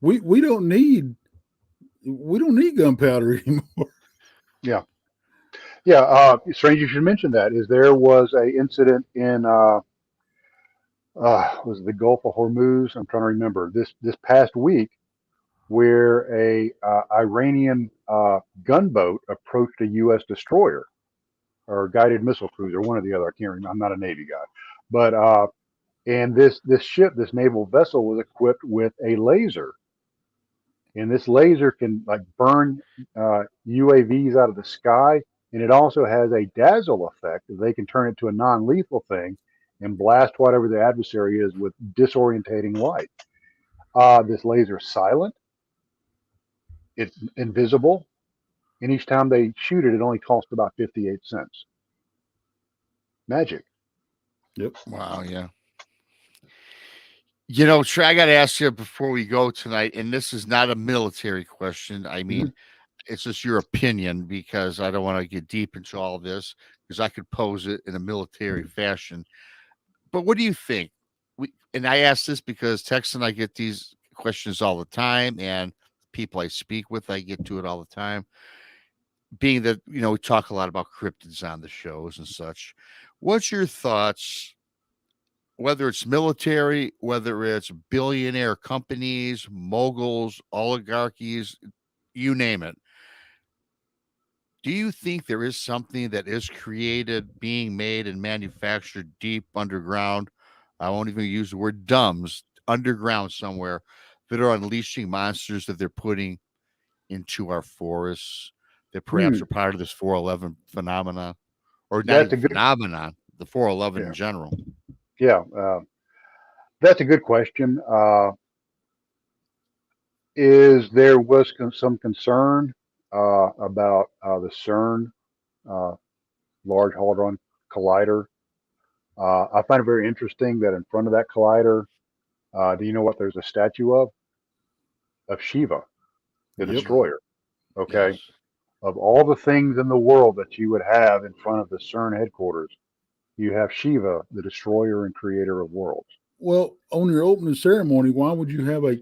We don't need gunpowder anymore. Yeah. Strange you should mention that. There was a incident in was it the Gulf of Hormuz? I'm trying to remember this past week where a Iranian gunboat approached a U.S. destroyer or guided missile cruiser, one or the other. I can't remember. I'm not a Navy guy, but and this ship, this naval vessel, was equipped with a laser, and this laser can like burn UAVs out of the sky, and it also has a dazzle effect. They can turn it to a non-lethal thing and blast whatever the adversary is with disorientating light. This laser is silent. It's invisible. And each time they shoot it, it only costs about 58 cents. Magic. Yep. Wow. Yeah. Trey, I got to ask you before we go tonight, and this is not a military question. I mean, it's just your opinion because I don't want to get deep into all this because I could pose it in a military fashion. But what do you think? And I ask this because Tex and I get these questions all the time, and people I speak with, I get to it all the time. Being that, we talk a lot about cryptids on the shows and such. What's your thoughts, whether it's military, whether it's billionaire companies, moguls, oligarchies, you name it? Do you think there is something that is created, being made and manufactured deep underground? I won't even use the word dumbs, underground somewhere, that are unleashing monsters that they're putting into our forests that perhaps are part of this 411 phenomenon, or not That's even a good phenomenon, the 411 yeah. in general? Yeah, that's a good question. There was some concern about the CERN Large Hadron Collider. I find it very interesting that in front of that collider, do you know what there's a statue of? Of Shiva, the destroyer. Okay. Yes. Of all the things in the world that you would have in front of the CERN headquarters, You have Shiva, the destroyer and creator of worlds. Well, on your opening ceremony, why would you have a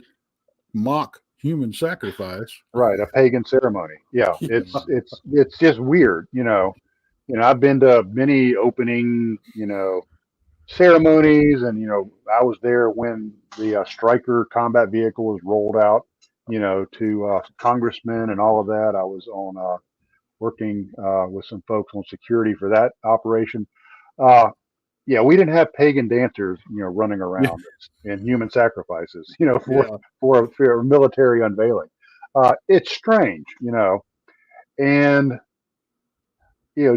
mock human sacrifice? Right, a pagan ceremony. Yeah, Yeah. it's just weird, I've been to many opening, ceremonies, and I was there when the Stryker combat vehicle was rolled out, to congressmen and all of that. I was on working with some folks on security for that operation. Yeah, we didn't have pagan dancers, running around and human sacrifices, Yeah. for a military unveiling. It's strange, and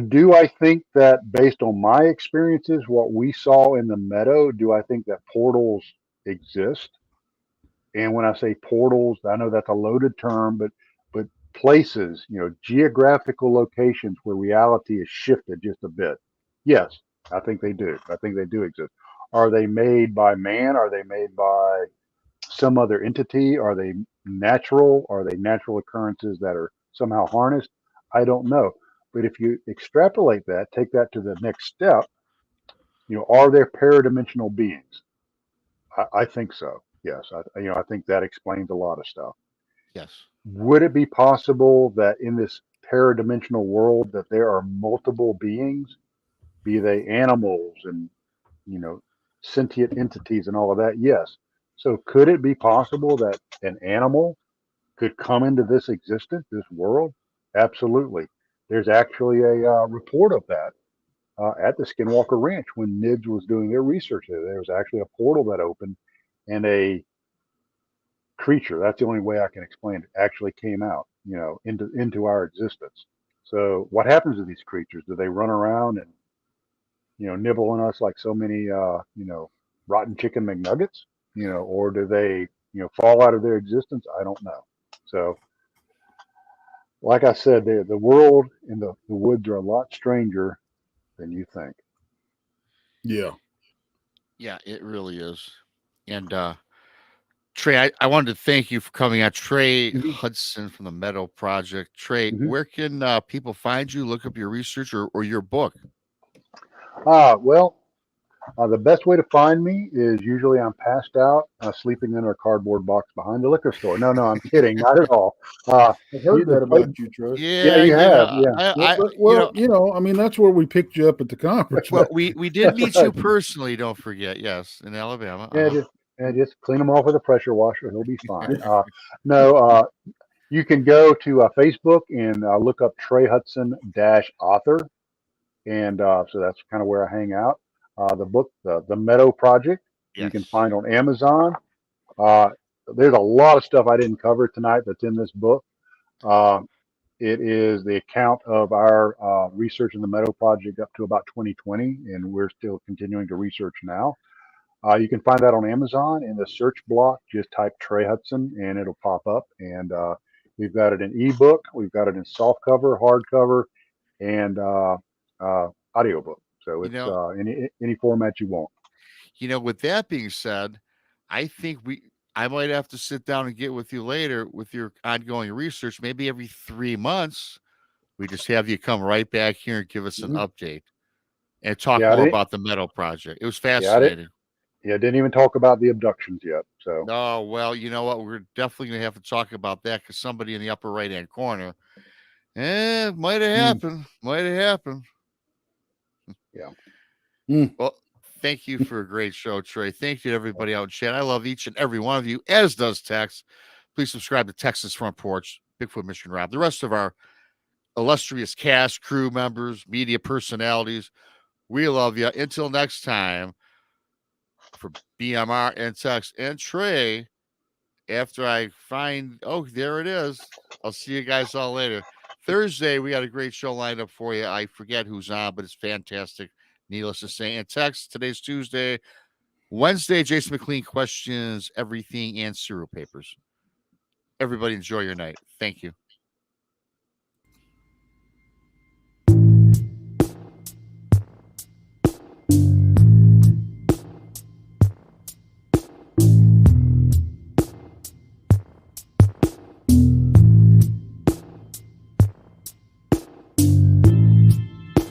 do I think that based on my experiences, what we saw in the Meadow, do I think that portals exist? And when I say portals, I know that's a loaded term, but places, geographical locations where reality is shifted just a bit. Yes, I think they do. I think they do exist. Are they made by man? Are they made by some other entity? Are they natural? Are they natural occurrences that are somehow harnessed? I don't know. But if you extrapolate that, take that to the next step, are there paradimensional beings? I think so. Yes. I think that explains a lot of stuff. Yes. Would it be possible that in this paradimensional world that there are multiple beings, be they animals and, sentient entities and all of that? Yes. So could it be possible that an animal could come into this existence, this world? Absolutely. There's actually a report of that at the Skinwalker Ranch when NIDS was doing their research there. There was actually a portal that opened, and a creature, that's the only way I can explain it, actually came out, into our existence. So what happens to these creatures? Do they run around and, nibble on us like so many, rotten chicken McNuggets, or do they, fall out of their existence? I don't know. So, like I said, the world and the woods are a lot stranger than you think. Yeah. Yeah, it really is. And Trey, I wanted to thank you for coming on. Trey Mhm. Hudson from the Meadow Project. Trey, Mhm. where can people find you, look up your research or your book? Well, the best way to find me is usually I'm passed out, sleeping in a cardboard box behind the liquor store. No, I'm kidding. Not at all. I've heard that But about you, Trust. yeah, Yeah, you have. Yeah. Well, I mean, that's where we picked you up at the conference. well, we did That's meet right. you personally, don't forget. Yes, in Alabama. Yeah, just clean them off with a pressure washer. He'll be fine. No, you can go to Facebook and look up Trey Hudson author. And so that's kind of where I hang out. The book, the Meadow Project, you Yes. can find on Amazon. Uh, there's a lot of stuff I didn't cover tonight that's in this book. Uh, it is the account of our research in the Meadow Project up to about 2020, and we're still continuing to research now. You can find that on Amazon. In the search block, just type Trey Hudson and it'll pop up. And we've got it in ebook, we've got it in softcover, hardcover, and audiobook. So You it's know, any format you want. with that being said, I think I might have to sit down and get with you later with your ongoing research. Maybe every 3 months, we just have you come right back here and give us an Mhm. update and talk Yeah, more about the Meadow Project. It was yeah, I didn't, fascinating. yeah, didn't even talk about the abductions yet. So No, well, you know what? We're definitely going to have to talk about that because somebody in the upper right hand corner, might have mm, happened. Might have happened. yeah, Well, thank you for a great show, Trey. Thank you to everybody out in chat. I love each and every one of you, as does Tex. Please subscribe to Texas Front Porch, Bigfoot Michigan Rob, the rest of our illustrious cast, crew members, media personalities. We love you. Until next time, for BMR and Tex and Trey, after I find, there it is. I'll see you guys all later. Thursday, we got a great show lined up for you. I forget who's on, but it's fantastic. Needless to say. And Tex, today's Tuesday. Wednesday, Jason McLean questions everything and serial papers. Everybody enjoy your night. Thank you.